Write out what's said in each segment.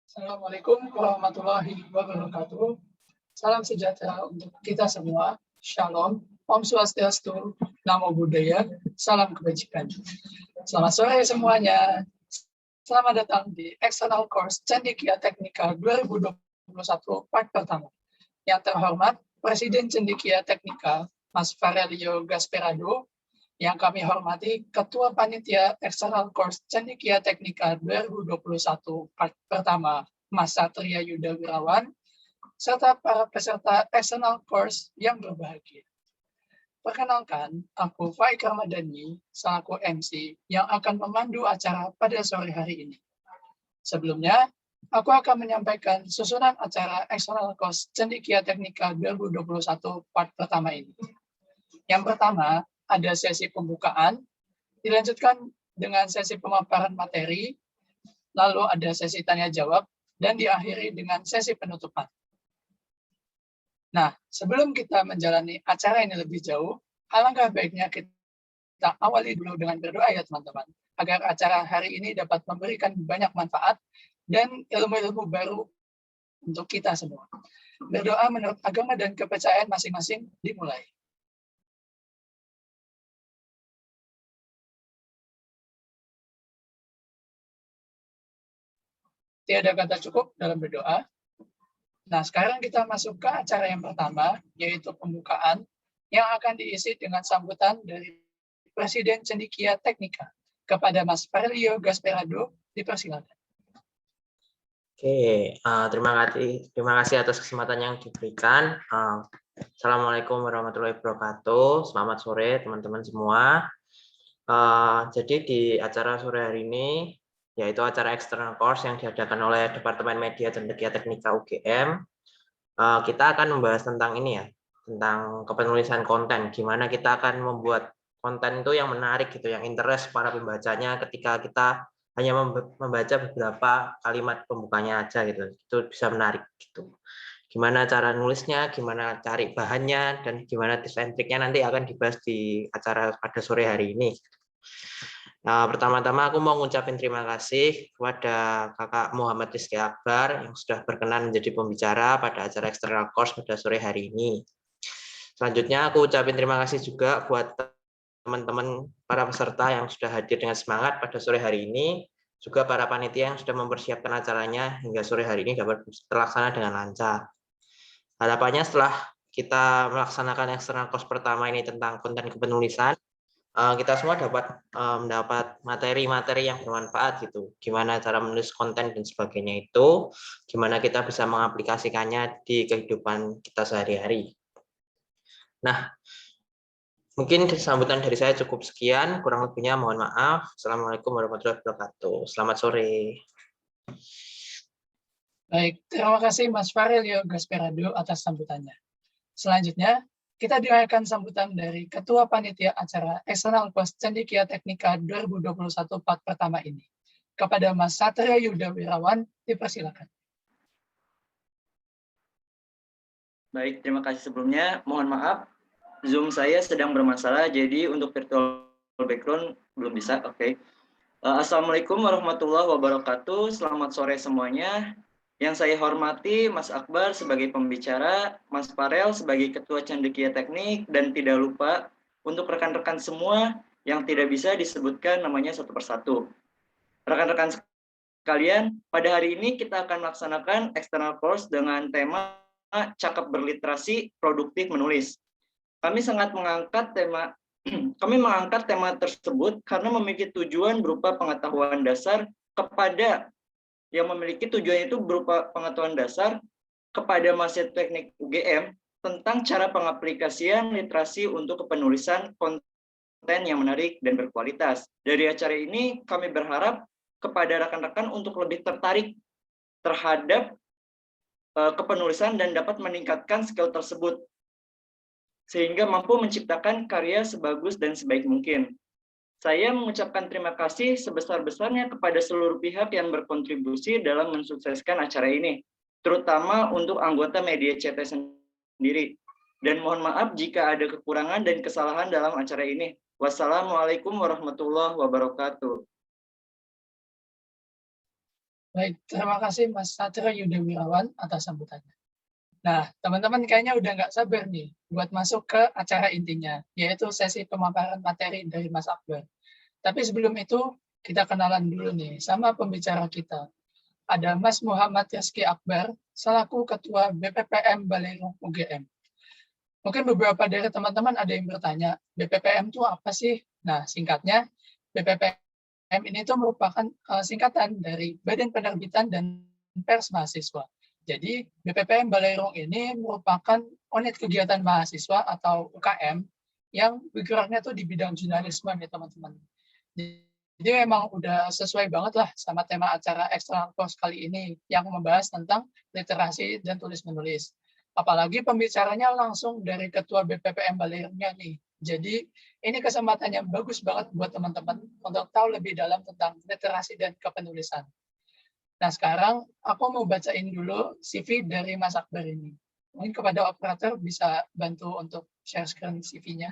Assalamualaikum warahmatullahi wabarakatuh. Salam sejahtera untuk kita semua. Shalom, Om Swastiastu, Namo Buddhaya, salam kebajikan. Selamat sore semuanya. Selamat datang di External Course Cendekia Teknika 2021 part pertama. Yang terhormat Presiden Cendekia Teknika, Mas Farelio Gasperado, yang kami hormati Ketua Panitia External Course Cendekia Teknika 2021 part pertama, Mas Satria Yuda Wirawan, serta para peserta External Course yang berbahagia. Perkenalkan, aku Faik Ramadhani, selaku MC yang akan memandu acara pada sore hari ini. Sebelumnya, aku akan menyampaikan susunan acara External Course Cendekia Teknika 2021 part pertama ini. Yang pertama, ada sesi pembukaan, dilanjutkan dengan sesi pemaparan materi, lalu ada sesi tanya jawab, dan diakhiri dengan sesi penutupan. Nah, sebelum kita menjalani acara ini lebih jauh, alangkah baiknya kita awali dulu dengan berdoa ya teman-teman, agar acara hari ini dapat memberikan banyak manfaat dan ilmu-ilmu baru untuk kita semua. Berdoa menurut agama dan kepercayaan masing-masing dimulai. Tiada kata cukup dalam berdoa. Nah, sekarang kita masuk ke acara yang pertama, yaitu pembukaan, yang akan diisi dengan sambutan dari Presiden Cendekia Teknika. Kepada Mas Farelio Gasperado, dipersilakan. Oke, terima kasih atas kesempatan yang diberikan. Assalamualaikum warahmatullahi wabarakatuh. Selamat sore teman-teman semua. Jadi di acara sore hari ini, yaitu acara external course yang diadakan oleh Departemen Media Cendekia Teknika UGM, kita akan membahas tentang ini ya, tentang kepenulisan konten. Gimana kita akan membuat konten itu yang menarik gitu, yang interest para pembacanya ketika kita hanya membaca beberapa kalimat pembukanya aja gitu, itu bisa menarik gitu. Gimana cara nulisnya, gimana cari bahannya, dan gimana tips and triknya nanti akan dibahas di acara pada sore hari ini. Nah, pertama-tama aku mau ngucapin terima kasih kepada Kakak Muhammad Rizky Akbar yang sudah berkenan menjadi pembicara pada acara external course pada sore hari ini. Selanjutnya aku ucapin terima kasih juga buat teman-teman para peserta yang sudah hadir dengan semangat pada sore hari ini, juga para panitia yang sudah mempersiapkan acaranya hingga sore hari ini dapat terlaksana dengan lancar. Harapannya setelah kita melaksanakan external course pertama ini tentang konten kepenulisan, kita semua dapat mendapat materi-materi yang bermanfaat gitu. Gimana cara menulis konten dan sebagainya itu, gimana kita bisa mengaplikasikannya di kehidupan kita sehari-hari. Nah, mungkin sambutan dari saya cukup sekian, kurang lebihnya mohon maaf. Assalamualaikum warahmatullahi wabarakatuh. Selamat sore. Baik, terima kasih Mas Farelio Gasperado atas sambutannya. Selanjutnya, kita dengarkan sambutan dari Ketua Panitia Acara External Course Cendekia Teknika 2021 part pertama ini. Kepada Mas Satria Yuda Wirawan, dipersilakan. Baik, terima kasih sebelumnya. Mohon maaf, Zoom saya sedang bermasalah, jadi untuk virtual background belum bisa. Oke. Assalamualaikum warahmatullahi wabarakatuh. Selamat sore semuanya. Yang saya hormati Mas Akbar sebagai pembicara, Mas Farel sebagai Ketua Cendekia Teknik, dan tidak lupa untuk rekan-rekan semua yang tidak bisa disebutkan namanya satu persatu. Rekan-rekan sekalian, pada hari ini kita akan melaksanakan external course dengan tema Cakap Berliterasi, Produktif Menulis. Kami mengangkat tema tersebut karena memiliki tujuan berupa pengetahuan dasar kepada mahasiswa teknik UGM tentang cara pengaplikasian literasi untuk kepenulisan konten yang menarik dan berkualitas. Dari acara ini kami berharap kepada rekan-rekan untuk lebih tertarik terhadap kepenulisan dan dapat meningkatkan skill tersebut sehingga mampu menciptakan karya sebagus dan sebaik mungkin. Saya mengucapkan terima kasih sebesar-besarnya kepada seluruh pihak yang berkontribusi dalam mensukseskan acara ini, terutama untuk anggota media CT sendiri. Dan mohon maaf jika ada kekurangan dan kesalahan dalam acara ini. Wassalamualaikum warahmatullahi wabarakatuh. Baik, terima kasih Mas Satrio Yuda Wirawan atas sambutannya. Nah, teman-teman kayaknya udah nggak sabar nih buat masuk ke acara intinya, yaitu sesi pemaparan materi dari Mas Akbar. Tapi sebelum itu, kita kenalan dulu nih sama pembicara kita. Ada Mas Muhammad Rizky Akbar, selaku Ketua BPPM Balerung UGM. Mungkin beberapa dari teman-teman ada yang bertanya, BPPM itu apa sih? Nah, singkatnya, BPPM ini tuh merupakan singkatan dari Badan Penerbitan dan Pers Mahasiswa. Jadi, BPPM Balerung ini merupakan unit kegiatan mahasiswa atau UKM yang bergeraknya tuh di bidang jurnalisme nih teman-teman. Jadi memang udah sesuai banget lah sama tema acara Extra Course kali ini yang membahas tentang literasi dan tulis-menulis. Apalagi pembicaranya langsung dari Ketua BPPM Balerungnya nih. Jadi ini kesempatan yang bagus banget buat teman-teman untuk tahu lebih dalam tentang literasi dan kepenulisan. Nah sekarang aku mau bacain dulu CV dari Mas Akbar ini. Mungkin kepada operator bisa bantu untuk share screen CV-nya.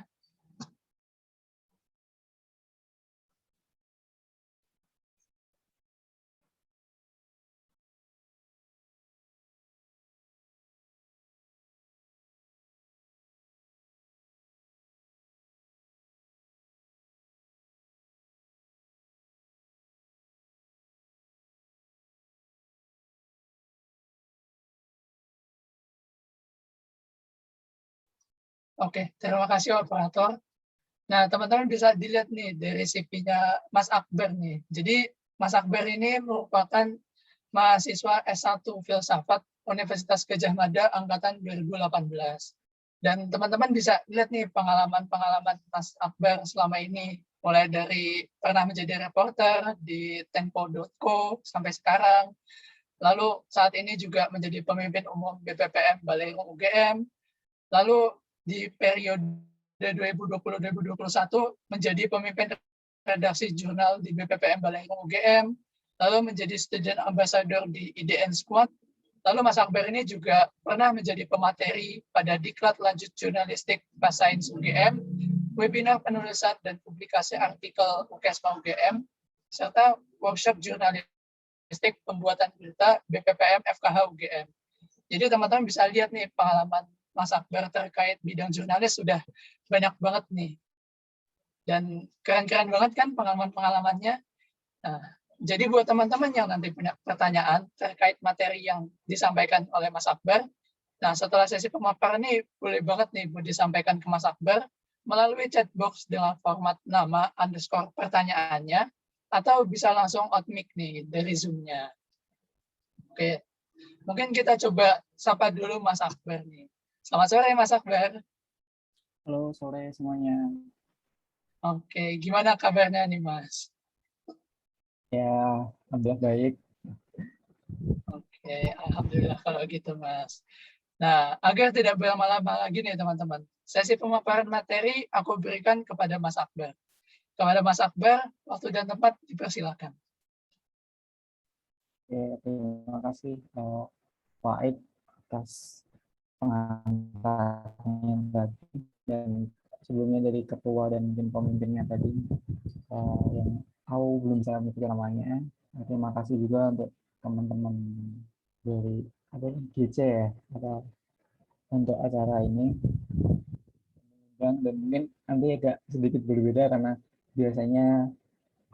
Oke, terima kasih operator. Nah, teman-teman bisa dilihat nih dari CV-nya Mas Akbar nih. Jadi, Mas Akbar ini merupakan mahasiswa S1 Filsafat Universitas Gadjah Mada angkatan 2018. Dan teman-teman bisa lihat nih pengalaman-pengalaman Mas Akbar selama ini. Mulai dari pernah menjadi reporter di Tempo.co sampai sekarang. Lalu saat ini juga menjadi pemimpin umum BPPM Balerung UGM. Lalu di periode 2020-2021 menjadi pemimpin redaksi jurnal di BPPM Balerung UGM, lalu menjadi student ambassador di IDN Squad. Lalu Mas Akbar ini juga pernah menjadi pemateri pada Diklat Lanjut Jurnalistik Pasains UGM, webinar penulisan dan publikasi artikel UKESMA UGM, serta workshop jurnalistik pembuatan berita BPPM FKH UGM. Jadi teman-teman bisa lihat nih pengalaman Mas Akbar terkait bidang jurnalis sudah banyak banget nih. Dan keren-keren banget kan pengalaman-pengalamannya. Nah, jadi buat teman-teman yang nanti punya pertanyaan terkait materi yang disampaikan oleh Mas Akbar, nah setelah sesi pemaparan ini boleh banget nih buat disampaikan ke Mas Akbar melalui chat box dengan format nama _ pertanyaannya, atau bisa langsung out mic nih dari Zoom-nya. Oke, mungkin kita coba sapa dulu Mas Akbar nih. Selamat sore Mas Akbar. Halo sore semuanya. Oke, gimana kabarnya nih Mas? Ya, alhamdulillah baik. Oke, alhamdulillah kalau gitu Mas. Nah, agar tidak berlama-lama lagi nih teman-teman, sesi pemaparan materi aku berikan kepada Mas Akbar. Kepada Mas Akbar, waktu dan tempat dipersilakan. Ya, terima kasih Pak Aid atas pengantarnya tadi dan sebelumnya dari ketua dan mungkin pemimpinnya tadi yang aku belum bisa menyebut namanya. Terima kasih juga untuk teman-teman dari GC ya atau untuk acara ini. Dan mungkin nanti agak sedikit berbeda karena biasanya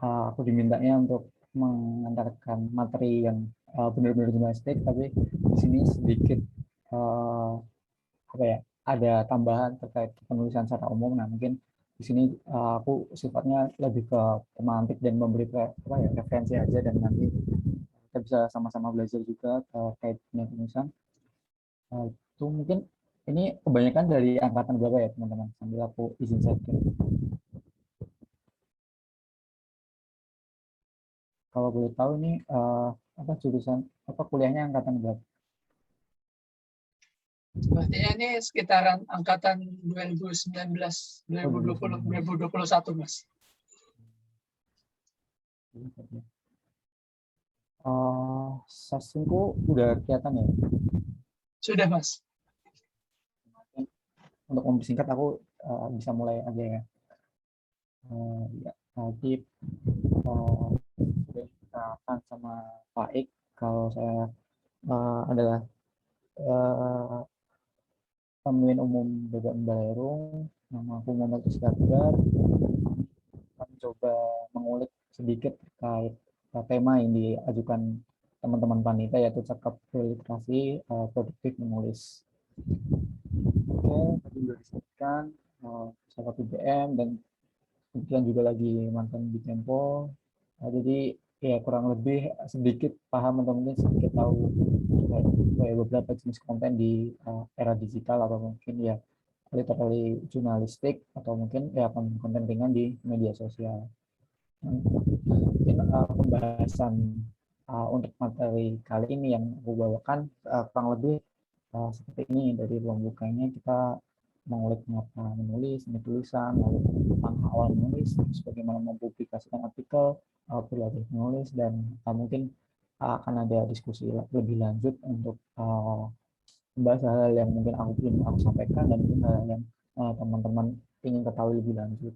aku dimintanya untuk mengantarkan materi yang benar-benar jurnalistik, tapi di sini sedikit apa ya, ada tambahan terkait penulisan secara umum. Nah mungkin di sini aku sifatnya lebih ke pemantik dan memberi apa ya, referensi aja, dan nanti kita bisa sama-sama belajar juga terkait penulisan. Itu mungkin ini kebanyakan dari angkatan berapa ya teman-teman, sambil aku izin setting. Kalau boleh tahu ini apa jurusan apa kuliahnya angkatan berapa? Sepertinya ini sekitaran angkatan 2019, 2020, 2021 Mas. Sasinku udah kelihatan ya. Sudah Mas. Untuk mempersingkat aku bisa mulai aja ya. Ya tadi sudah dikatakan sama Pak Ik Kalau saya adalah pemimpin umum BPM Balerung, nama aku Muhammad Iskandar. Kami coba mengulik sedikit terkait tema yang diajukan teman-teman panitia, yaitu cakap literasi produktif menulis. Oke, tadi sudah disebutkan sahabat BPM dan kebetulan juga lagi mantan di Tempo. Jadi ya kurang lebih sedikit paham atau mungkin sedikit tahu beberapa jenis konten di era digital atau mungkin ya literally jurnalistik atau mungkin ya konten ringan di media sosial. Mungkin pembahasan untuk materi kali ini yang aku bawakan kurang lebih seperti ini. Dari pembukanya kita mengulik mengapa menulis, tulisan, lalu langkah awal menulis, terus bagaimana mempublikasikan artikel, berlatih menulis, dan mungkin akan ada diskusi lebih lanjut untuk membahas hal-hal yang mungkin belum aku sampaikan dan mungkin hal yang teman-teman ingin ketahui lebih lanjut.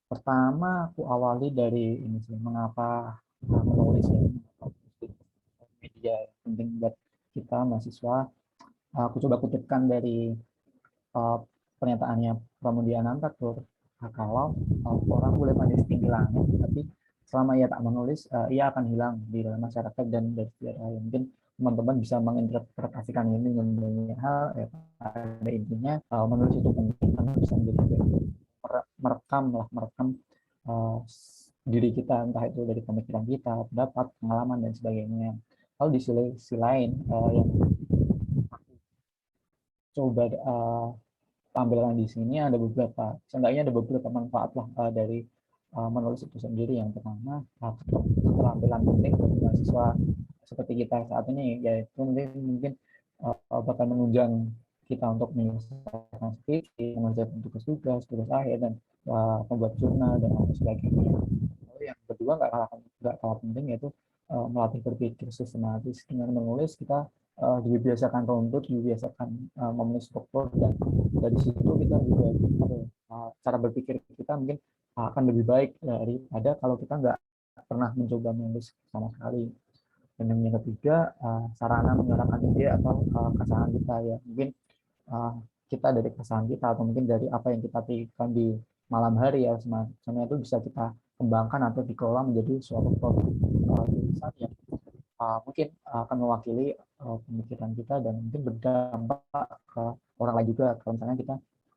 Pertama, aku awali dari ini sih, mengapa menulis ya, media penting buat kita mahasiswa. Aku coba kutipkan dari pernyataannya Pramudia Anantatur, kalau orang boleh pandai setinggi langit, tapi selama ia tak menulis, ia akan hilang di dalam masyarakat dan dari sejarah. Mungkin teman-teman bisa menginterpretasikan ini dengan banyak hal. Ya, pada intinya menulis itu penting karena bisa menjadi merekam diri kita, entah itu dari pemikiran kita, pendapat, pengalaman, dan sebagainya. Lalu di sisi lain yang coba tampilkan di sini ada beberapa, seenggaknya ada beberapa manfaat lah dari menulis itu sendiri. Yang pertama, keterampilan penting bagi mahasiswa seperti kita saat ini, yaitu mungkin bakal menunjang kita untuk menyelesaikan skripsi, mengerjakan tugas akhir, dan membuat jurnal dan sebagainya. Lalu yang kedua nggak kalah penting, yaitu melatih berpikir sistematis. Dengan menulis kita dibiasakan runtut, dibiasakan memenuhi struktur, dan dari situ kita juga cara berpikir kita mungkin akan lebih baik daripada kalau kita nggak pernah mencoba menulis sama sekali. Dan yang ketiga, sarana menyuarakan ide atau keresahan kita ya. Mungkin kita dari keresahan kita atau mungkin dari apa yang kita pikirkan di malam hari ya, semacamnya itu bisa kita kembangkan atau dikelola menjadi suatu produk tulisan yang mungkin akan mewakili pemikiran kita dan mungkin berdampak ke orang lain juga. Kalau misalnya kita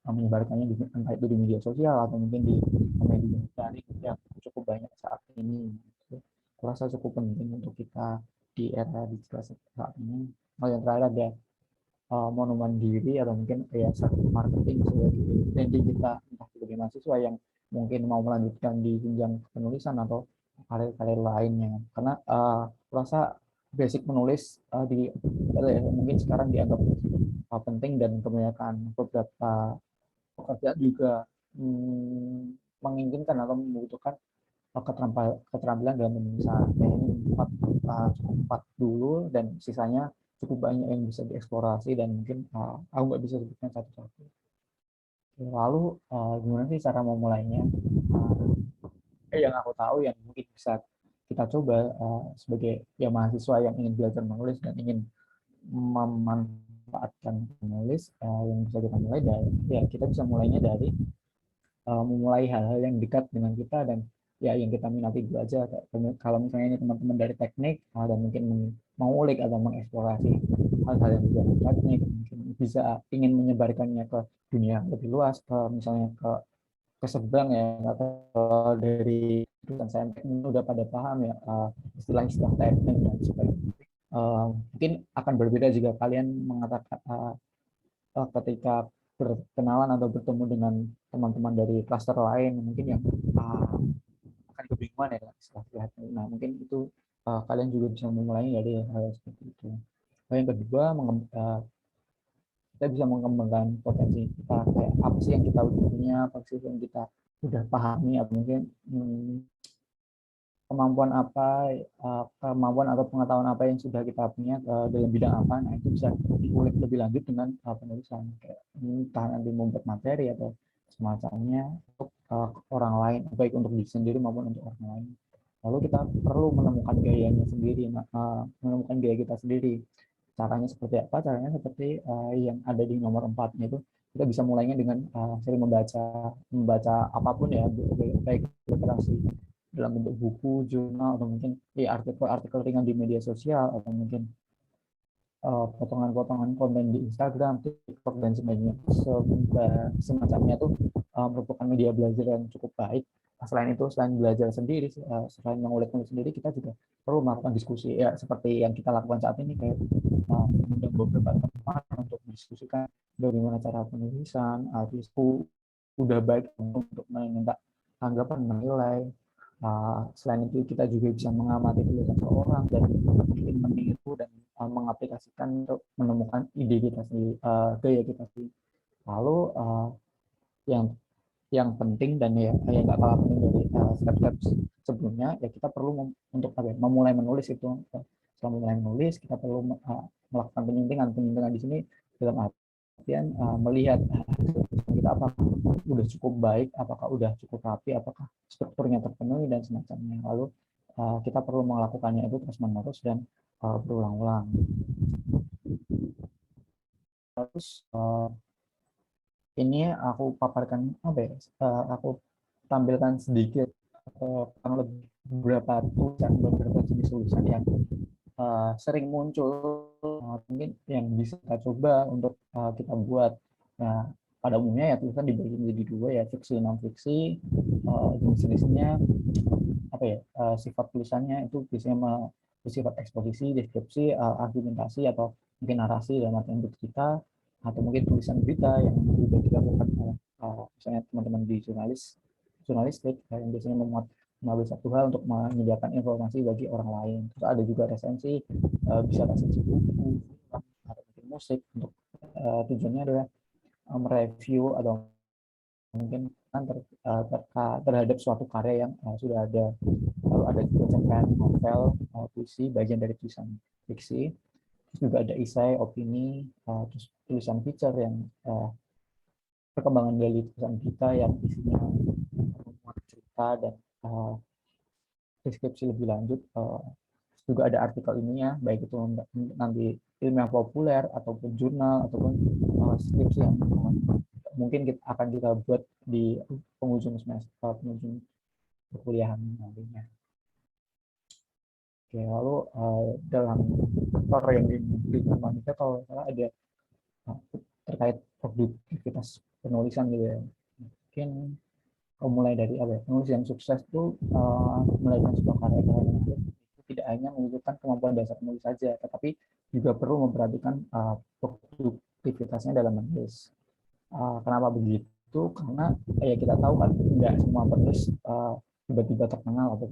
menyebarkannya entah itu di media sosial atau mungkin di media daring yang cukup banyak saat ini. Aku rasa cukup penting untuk kita di era digital saat ini. Yang terakhir ada monumen diri atau mungkin ya marketing sebagai branding kita, entah sebagai mahasiswa yang mungkin mau melanjutkan di jenjang penulisan atau karir-karir lainnya. Karena rasa basic menulis mungkin sekarang dianggap penting, dan kebanyakan beberapa pekerjaan juga menginginkan atau membutuhkan keterampilan dalam menulisan. Ini empat dulu, dan sisanya cukup banyak yang bisa dieksplorasi dan mungkin aku nggak bisa sebutkan satu-satu. Lalu gimana sih cara memulainya? Yang aku tahu yang mungkin bisa kita coba sebagai ya mahasiswa yang ingin belajar menulis dan ingin memanfaatkan menulis, yang bisa kita mulai dari ya kita bisa mulainya dari memulai hal-hal yang dekat dengan kita dan ya yang kita minati dulu aja. Kalau misalnya ini teman-teman dari teknik dan mungkin mau ulik atau mengeksplorasi hal-hal yang juga teknik, mungkin bisa ingin menyebarkannya ke dunia lebih luas, misalnya ke seberang ya, atau dari jurusan saya teknik udah pada paham ya istilah-istilah teknik dan sebagainya. Mungkin akan berbeda jika kalian mengatakan ketika berkenalan atau bertemu dengan teman-teman dari klaster lain mungkin yang akan kebingungan ya istilah-istilah. Nah mungkin itu kalian juga bisa memulai dari hal seperti itu. Yang kedua, kita bisa mengembangkan potensi kita, kayak apa sih yang kita udah punya, apa sih yang kita udah pahami, atau mungkin kemampuan atau pengetahuan apa yang sudah kita punya dalam bidang apa. Nah itu bisa diulik lebih lanjut dengan penulisan, kayak entah nanti membuat materi atau semacamnya untuk orang lain, baik untuk diri sendiri maupun untuk orang lain. Lalu kita perlu menemukan gayanya sendiri, menemukan gaya kita sendiri. Caranya seperti apa? Caranya seperti yang ada di nomor 4-nya itu, kita bisa mulainya dengan sering membaca apapun ya, baik literasi dalam bentuk buku, jurnal, atau mungkin artikel-artikel ringan di media sosial, atau mungkin potongan-potongan konten di Instagram, TikTok, dan sebagainya. Semacamnya itu merupakan media belajar yang cukup baik. Selain itu, selain belajar sendiri, selain mengulik-ulik sendiri, kita juga perlu melakukan diskusi ya, seperti yang kita lakukan saat ini, kayak mengundang beberapa teman untuk mendiskusikan bagaimana cara penulisan, diskusi udah baik untuk meminta tanggapan, menilai. Selain itu, kita juga bisa mengamati tulisan seorang dan mungkin meniru dan mengaplikasikan untuk menemukan ide kita sendiri, gaya kita sendiri. Lalu yang penting dan ya nggak kalah penting dari step-step sebelumnya, ya kita perlu untuk memulai menulis itu. Setelah memulai menulis, kita perlu melakukan penyuntingan di sini dalam artian melihat kita apakah udah cukup baik, apakah udah cukup rapi, apakah strukturnya terpenuhi dan semacamnya. Lalu kita perlu melakukannya itu terus-menerus dan berulang-ulang. Terus ini aku paparkan aku tampilkan sedikit beberapa jenis tulisan yang sering muncul, mungkin yang bisa kita coba untuk kita buat. Nah, pada umumnya ya tulisan dibagi menjadi dua ya, fiksi, non fiksi. Jenis-jenisnya sifat tulisannya itu biasanya bersifat eksposisi, deskripsi, argumentasi, atau mungkin narasi dalam artian bercerita, atau mungkin tulisan berita yang juga dilakukan oleh misalnya teman-teman di jurnalistik yang biasanya mengambil satu hal untuk menyediakan informasi bagi orang lain. Terus ada juga resensi, bisa resensi buku atau mungkin musik, untuk tujuannya adalah mereview atau mungkin terhadap suatu karya yang sudah ada. Lalu ada juga cerpen, novel, puisi, bagian dari tulisan fiksi. Terus juga ada esai, opini, terus tulisan feature yang perkembangan dari tulisan kita yang isinya cerita dan deskripsi lebih lanjut. Juga ada artikel ininya, baik itu nanti ilmiah populer ataupun jurnal ataupun skripsi yang mungkin akan kita buat di penghujung semester, penghujung perkuliahan nantinya. Oke, lalu dalam faktor yang dikembangkan kita, kalau salah ada terkait produktivitas penulisan gitu ya. Mungkin mulai dari penulis yang sukses itu melahirkan sebuah karya menarik, itu tidak hanya menunjukkan kemampuan dasar menulis saja, tetapi juga perlu memperhatikan produktivitasnya dalam menulis. Kenapa begitu? Karena ya kita tahu kan tidak semua penulis tiba-tiba terkenal atau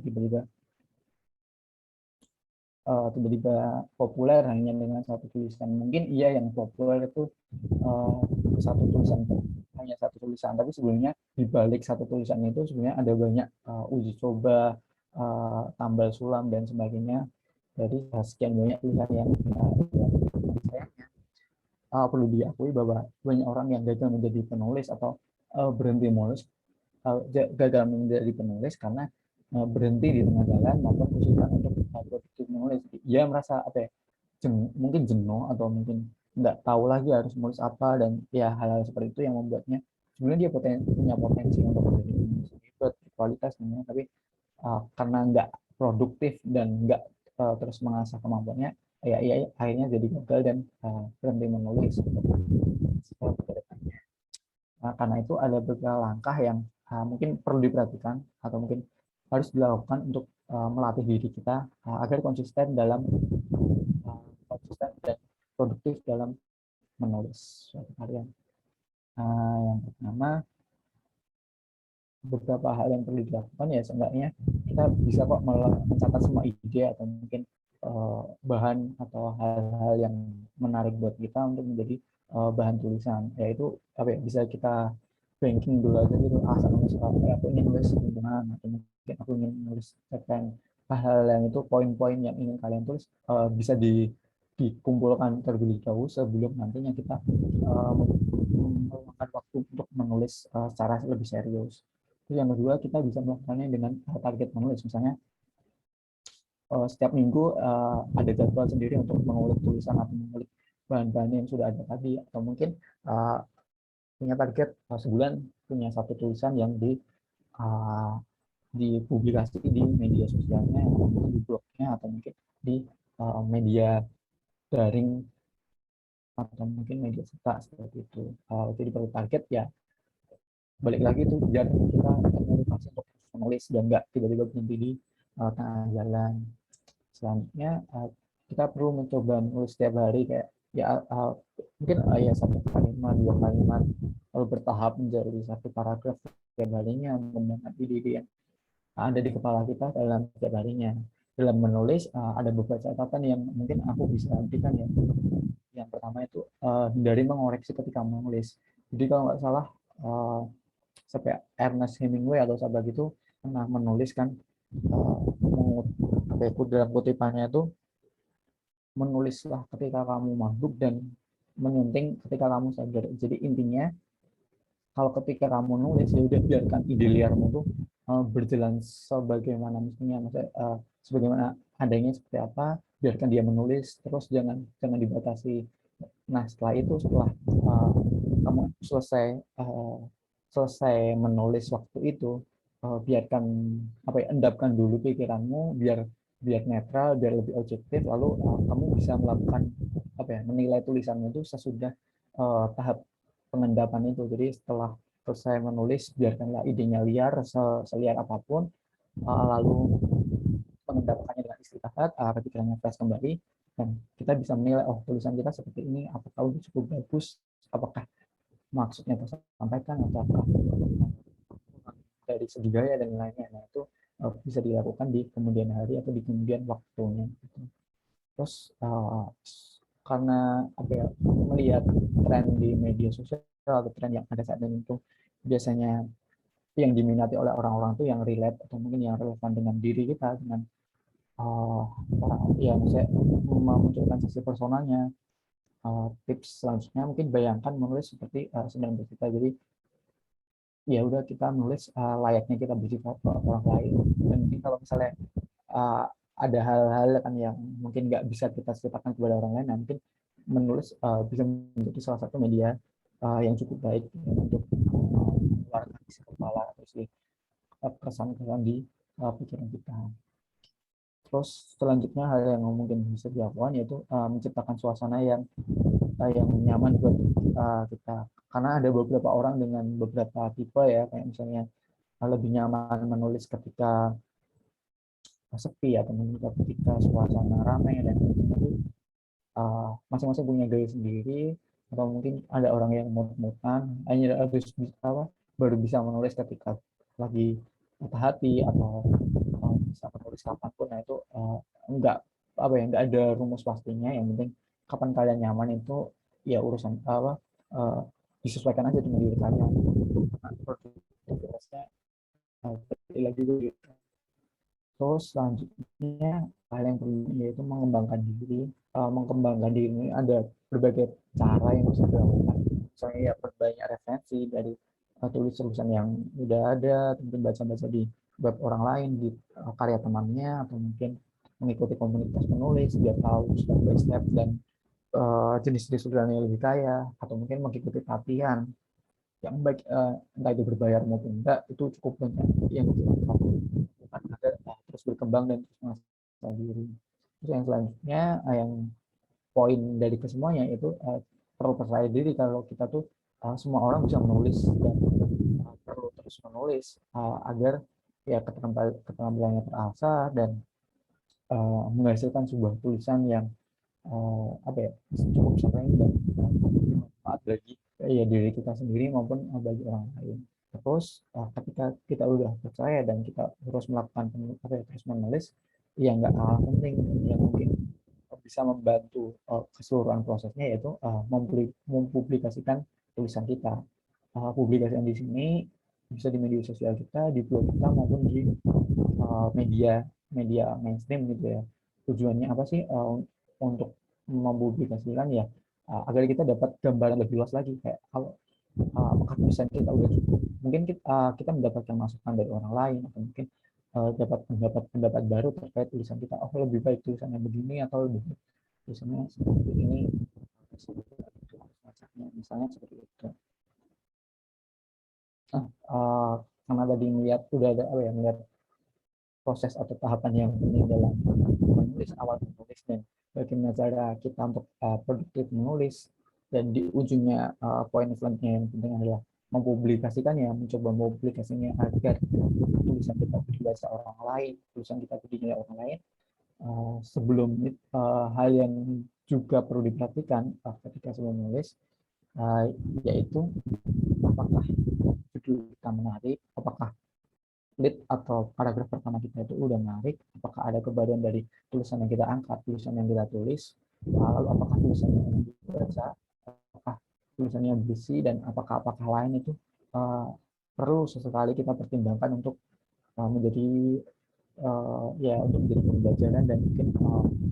tiba-tiba populer hanya dengan satu tulisan. Mungkin iya yang populer itu hanya satu tulisan, tapi sebelumnya di balik satu tulisan itu sebenarnya ada banyak uji coba, tambal sulam dan sebagainya dari sekian banyak tulisan yang sayangnya perlu diakui bahwa banyak orang yang gagal menjadi penulis atau berhenti menulis, gagal menjadi penulis karena berhenti di tengah jalan maupun kesulitan untuk produktif menulis. Dia merasa mungkin jenuh atau mungkin nggak tahu lagi harus menulis apa, dan ya hal-hal seperti itu yang membuatnya sebenarnya dia punya potensi untuk menjadi penulis hebat, berkualitas namanya, tapi karena nggak produktif dan nggak terus mengasah kemampuannya, ya akhirnya jadi gagal dan berhenti menulis. Karena itu ada beberapa langkah yang mungkin perlu diperhatikan atau mungkin harus dilakukan untuk melatih diri kita agar konsisten dan produktif dalam menulis suatu karya. Yang pertama, beberapa hal yang perlu dilakukan ya, seenggaknya kita bisa kok mencatat semua ide atau mungkin bahan atau hal-hal yang menarik buat kita untuk menjadi bahan tulisan. Yaitu bisa kita banking dulu aja gitu, aku ingin nulis hubungan, atau mungkin aku ingin nulis cerpen. Hal-hal yang itu, poin-poin yang ingin kalian tulis bisa dikumpulkan terlebih dahulu sebelum nantinya kita memakan waktu untuk menulis secara lebih serius. Terus yang kedua, kita bisa melakukannya dengan target menulis. Misalnya setiap minggu ada jadwal sendiri untuk mengulik tulisan atau mengulik bahan-bahan yang sudah ada tadi, atau mungkin punya target sebulan punya satu tulisan yang dipublikasi di media sosialnya, atau mungkin di blognya, atau mungkin di media daring, atau mungkin media cetak seperti itu. Jadi perlu target ya, balik lagi tuh biar kita motivasi untuk menulis dan nggak tiba-tiba berhenti di tengah jalan. Selanjutnya kita perlu mencoba menulis setiap hari, kayak ya mungkin ya 1 kalimat 2 kalimat, lalu bertahap menjadi 1 paragraf setiap harinya, mengembangkan ide-ide yang ada di kepala kita dalam setiap harinya. Dalam menulis ada beberapa catatan yang mungkin aku bisa berikan ya. Yang pertama itu hindari mengoreksi ketika menulis. Jadi kalau nggak salah sampai Ernest Hemingway atau siapa gitu pernah menuliskan dalam kutipannya itu, menulislah ketika kamu mabuk dan menyunting ketika kamu sadar. Jadi intinya kalau ketika kamu nulis ya udah biarkan ide liarmu tuh berjalan sebagaimana mestinya, maksudnya sebagaimana adanya seperti apa, biarkan dia menulis terus, jangan dibatasi. Nah setelah itu, setelah kamu selesai menulis waktu itu, biarkan endapkan dulu pikiranmu biar netral, biar lebih objektif, lalu kamu bisa melakukan menilai tulisanmu itu sesudah tahap pengendapan itu. Jadi setelah selesai menulis, biarkanlah idenya liar seliar apapun, lalu pengendapannya dengan istirahat, pikirannya fresh kembali, dan kita bisa menilai, oh tulisan kita seperti ini, apakah udah cukup bagus, apakah maksudnya tersampaikan, atau apakah dari segi gaya dan lainnya. Nah itu bisa dilakukan di kemudian hari atau di kemudian waktunya. Terus karena melihat tren di media sosial atau tren yang ada saat ini itu biasanya yang diminati oleh orang-orang itu yang relate atau mungkin yang relevan dengan diri kita, dengan ya misalnya memunculkan sisi personalnya. Tips selanjutnya mungkin bayangkan menulis seperti sedang bercerita. Jadi ya udah kita nulis layaknya kita bercerita ke orang lain. Dan mungkin kalau misalnya ada hal-hal kan yang mungkin nggak bisa kita ceritakan kepada orang lain, nah mungkin menulis bisa menjadi salah satu media yang cukup baik untuk mengeluarkan isi kepala atau isi keresahan-keresahan di pikiran kita. Terus selanjutnya hal yang mungkin bisa dilakukan yaitu menciptakan suasana yang nyaman buat kita. Karena ada beberapa orang dengan beberapa tipe ya, kayak misalnya lebih nyaman menulis ketika sepi atau ketika suasana ramai, dan itu masing-masing punya gaya sendiri. Atau mungkin ada orang yang mut-mutan hanya harus baru bisa menulis ketika lagi patah hati, atau bisa menulis kapanpun. Nah itu enggak ada rumus pastinya. Yang penting kapan kalian nyaman itu ya urusan disesuaikan aja dengan diri kalian. Produktivitasnya lagi gitu. Terus selanjutnya hal yang perlu yaitu mengembangkan diri. Mengembangkan diri ini ada berbagai cara yang bisa dilakukan. Misalnya ya perbanyak referensi dari tulisan yang udah ada, mungkin baca-baca di web orang lain, di karya temannya, atau mungkin mengikuti komunitas penulis biar tahu step by step dan jenis-jenis tulisan yang lebih kaya, atau mungkin mengikuti pelatihan yang baik, entah itu berbayar maupun enggak, itu cukup banyak yang dilakukan agar terus berkembang dan terus mengasah diri. Terus yang selanjutnya, yang poin dari kesemuanya itu perlu percaya diri kalau kita tuh semua orang bisa menulis, dan perlu terus menulis agar ya keterampilannya terasah dan menghasilkan sebuah tulisan yang cukup sering dan bermanfaat bagi ya diri kita sendiri maupun bagi orang lain. Terus ketika kita udah percaya dan kita terus melakukan terus menulis, ya nggak kalah penting yang mungkin bisa membantu keseluruhan prosesnya, yaitu mempublikasikan tulisan kita. Publikasian di sini bisa di media sosial kita, di blog kita, maupun di media mainstream gitu ya. Tujuannya apa sih? Untuk mempublikasikan ya agar kita dapat gambaran lebih luas lagi, kayak kalau apakah tulisan kita udah cukup, mungkin kita mendapatkan masukan dari orang lain, atau mungkin dapat pendapat baru terkait tulisan kita. Oh, lebih baik tulisannya begini atau lebih baik tulisannya seperti ini. Misalnya seperti itu. Karena tadi melihat udah ada melihat proses atau tahapan yang penting dalam menulis, awal menulis, dan bagaimana cara kita untuk produktif menulis, dan di ujungnya poin selanjutnya yang penting adalah mempublikasikan, ya, mencoba mempublikasinya agar tulisan kita dibaca orang lain, tulisan kita dinilai orang lain. Sebelum hal yang juga perlu diperhatikan ketika sebelum menulis, yaitu apakah judul kita menarik, apakah lead atau paragraf pertama kita itu udah menarik, apakah ada kebaruan dari tulisan yang kita angkat, tulisan yang kita tulis, lalu apakah tulisannya yang dibaca, apakah tulisannya berisi, dan apakah lain itu perlu sesekali kita pertimbangkan untuk menjadi untuk menjadi pembelajaran dan mungkin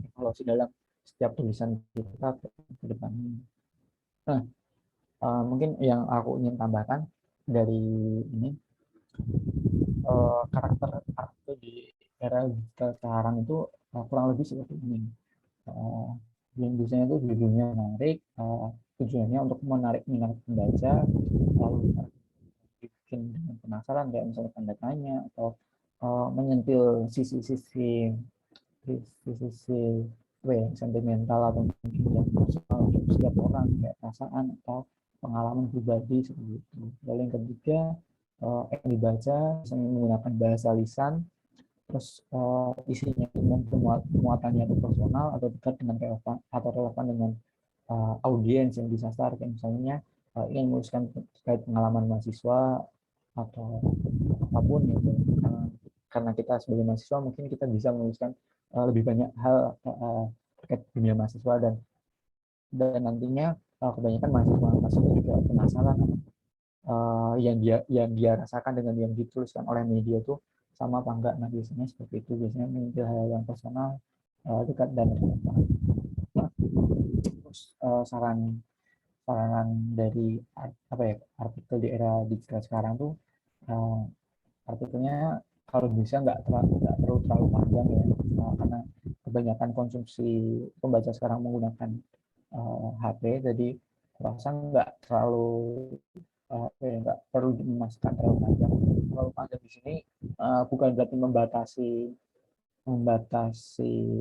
evaluasi dalam setiap tulisan kita ke depannya. Nah, mungkin yang aku ingin tambahkan dari ini, karakter artikel di era digital sekarang itu kurang lebih seperti ini. Yang biasanya itu judulnya menarik, tujuannya untuk menarik minat pembaca, lalu bikin dengan penasaran, kayak misalnya tanda tanya, atau menyentil sisi-sisi sentimental atau mungkin yang personal untuk setiap orang, kayak perasaan atau pengalaman pribadi seperti itu. Lalu yang ketiga, yang dibaca misalnya menggunakan bahasa lisan, terus isinya muatannya itu personal atau dekat dengan relevan dengan audiens yang disasar, kayak misalnya ingin menuliskan terkait pengalaman mahasiswa atau apapun gitu. Karena kita sebagai mahasiswa mungkin kita bisa menuliskan lebih banyak hal terkait dunia mahasiswa, dan nantinya kebanyakan mahasiswa juga penasaran yang dia rasakan dengan yang dituliskan oleh media itu sama apa enggak. Nah, biasanya seperti itu, biasanya menyentil hal yang personal, dekat dan relevan. Nah, terus saran dari artikel di era digital sekarang tuh, artikelnya kalau bisa nggak perlu terlalu panjang, ya, karena kebanyakan konsumsi pembaca sekarang menggunakan HP, jadi rasa nggak perlu dimasukkan terlalu panjang. Terlalu panjang di sini bukan berarti membatasi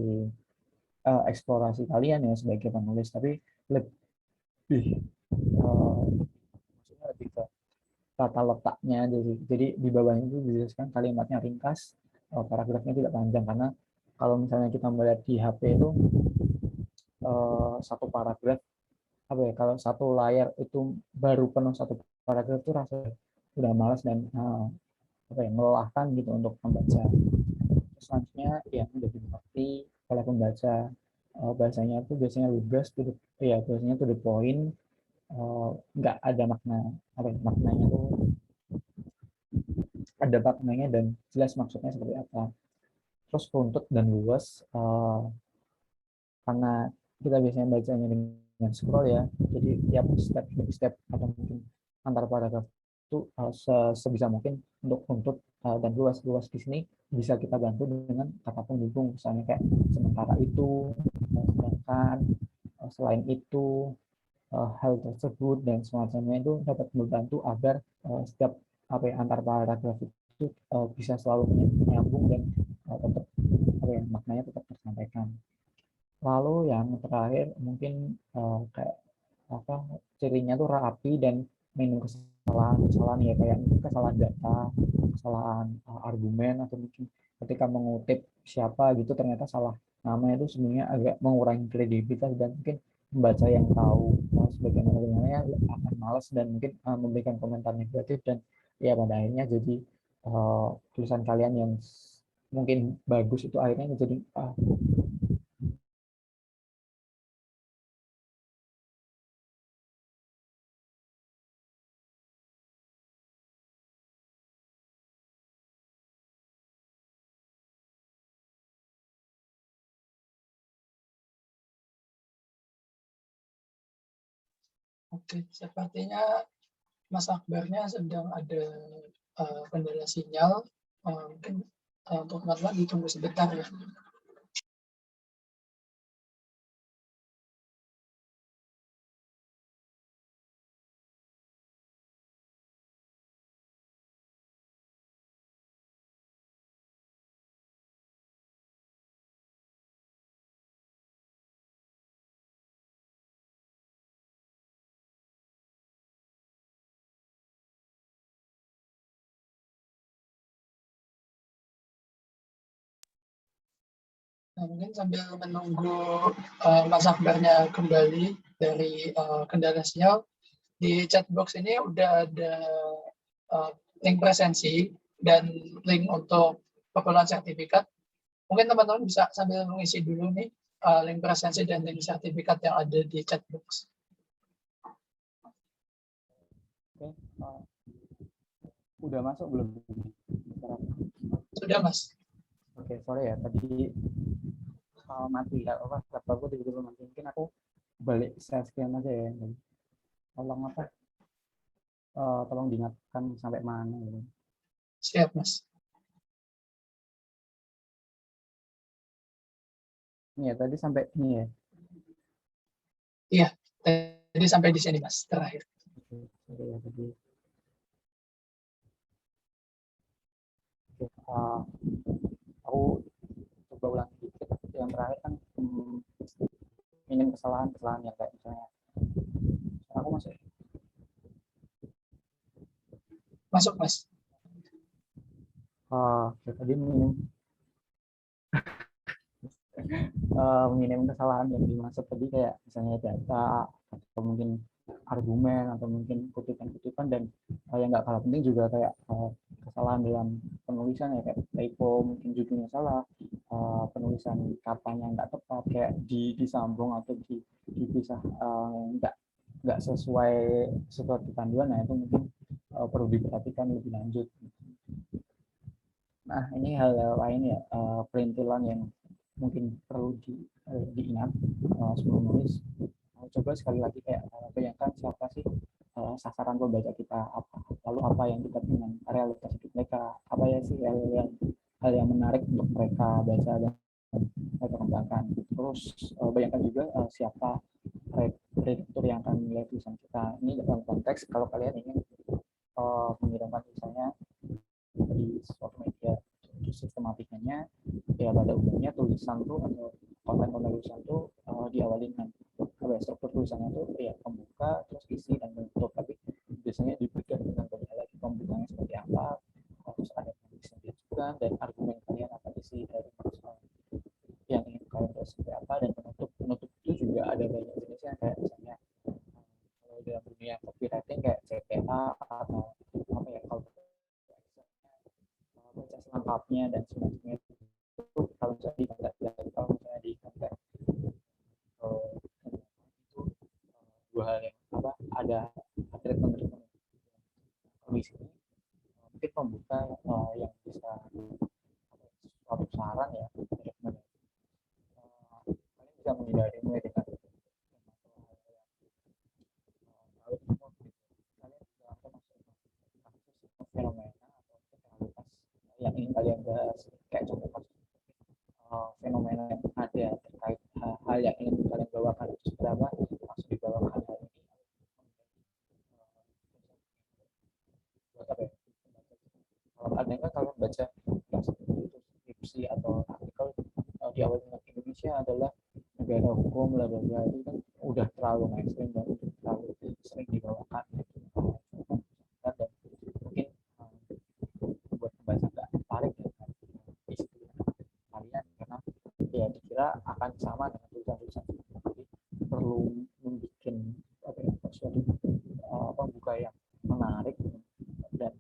eksplorasi kalian ya sebagai penulis, tapi lebih maksudnya lebih ke tata letaknya. Jadi di bawahnya itu dijelaskan kalimatnya ringkas, paragrafnya tidak panjang, karena kalau misalnya kita melihat di HP itu satu paragraf kalau satu layar itu baru penuh satu paragraf itu rasanya udah malas dan melelahkan gitu untuk membaca. Selanjutnya yang udah dimengerti oleh pembaca, bahasanya itu biasanya lugas, biasanya to the point, nggak ada maknanya tuh ada maknanya dan jelas maksudnya seperti apa. Terus runtut dan luas, karena kita biasanya bacanya dengan scroll, ya, jadi tiap step atau mungkin antar paragraf itu sebisa mungkin untuk runtut dan luas di sini bisa kita bantu dengan kata penghubung, misalnya kayak sementara itu, sedangkan, selain itu, hal tersebut dan semacamnya itu dapat membantu agar setiap antar paragraf itu bisa selalu menyambung dan tetap maknanya tetap tersampaikan. Lalu yang terakhir mungkin kayak cirinya tuh rapi dan minim kesalahan ya, kayak mungkin kesalahan data, kesalahan argumen, atau mungkin ketika mengutip siapa gitu ternyata salah nama, itu sebenarnya agak mengurangi kredibilitas, dan mungkin membaca yang tahu sebagaimana akan malas dan mungkin memberikan komentar negatif, dan ya pada akhirnya jadi tulisan kalian yang mungkin bagus itu akhirnya jadi Oke, sepertinya Mas Akbarnya sedang ada kendala sinyal. Mungkin Untuk teman-teman ditunggu sebentar ya. Nah, mungkin sambil menunggu Mas Akbarnya kembali dari kendala sinyal, di chat box ini udah ada link presensi dan link untuk pengumpulan sertifikat. Mungkin teman-teman bisa sambil mengisi dulu nih link presensi dan link sertifikat yang ada di chat box. Oke, udah masuk belum? Sudah, Mas. Oke, sorry ya, tadi mati ya, laptopku tiba-tiba mati. Mungkin aku balik share screen aja ya. Tolong apa? Tolong diingatkan sampai mana gitu. Siap, Mas. Ini ya, tadi sampai ini ya. Iya, tadi sampai di sini, Mas, terakhir. Oke, sorry ya tadi. Oke, aku coba ulang dikit. Yang terakhir kan minim kesalahan yang kayak misalnya aku masuk. Masuk, Mas. Tadi minim kesalahan yang dimaksud tadi kayak misalnya data atau mungkin argumen atau mungkin kutipan-kutipan, dan yang nggak kalah penting juga kayak kesalahan dalam penulisan ya, kayak typo, mungkin judulnya salah, penulisan katanya nggak tepat, kayak disambung atau dipisah, nggak sesuai seperti panduan. Nah itu mungkin perlu diperhatikan lebih lanjut. Nah ini hal lain ya, perintilan yang mungkin perlu diingat sebelum nulis. Coba sekali lagi kayak bayangkan siapa sih sasaran pembaca kita, apa, lalu apa yang dekat dengan realitas hidup mereka, apa ya sih hal yang menarik untuk mereka baca dan mereka kembangkan. Terus bayangkan juga siapa redaktur yang akan menilai tulisan kita. Ini dalam konteks kalau kalian ingin mengirimkan tulisannya di suatu media, sistematikanya ya pada umumnya tulisan tuh atau konten tulisan tuh diawali dengan struktur tulisannya tuh ya pembuka, terus isi dan penutup, tapi biasanya diberikan dengan banyak lagi pembukanya seperti apa, terus ada penulisan juga, dan argumen kalian apa isi dari yang ingin kalian tulis seperti apa, dan penutup itu juga ada banyak jenisnya, kayak misalnya kalau dalam dunia copywriting kayak CTA atau apa ya, kalau baca selengkapnya dan semacamnya. Itu kalau misalnya di konten, kalau misalnya di konten itu dua hal yang ada treatment di sini. Mungkin pembuka yang bisa suatu saran ya, kalian bisa menghindari mulai dengan fenomena atau realitas yang ingin kalian bahas, kayak contoh fenomena yang ada terkait hal yang ingin kalian bawakan itu seberapa, langsung dibawakan hal ini buat apa ya, kalau kalian baca skripsi atau artikel di awal dengan Indonesia adalah negara hukum, bla bla bla, itu kan udah terlalu mainstream dan udah terlalu sering dibawakan dan mungkin buat pembaca nggak tertarik dengan isi kalian, karena ya dikira akan sama dengan tulisan-tulisan, jadi perlu membuat suatu pembuka yang menarik dan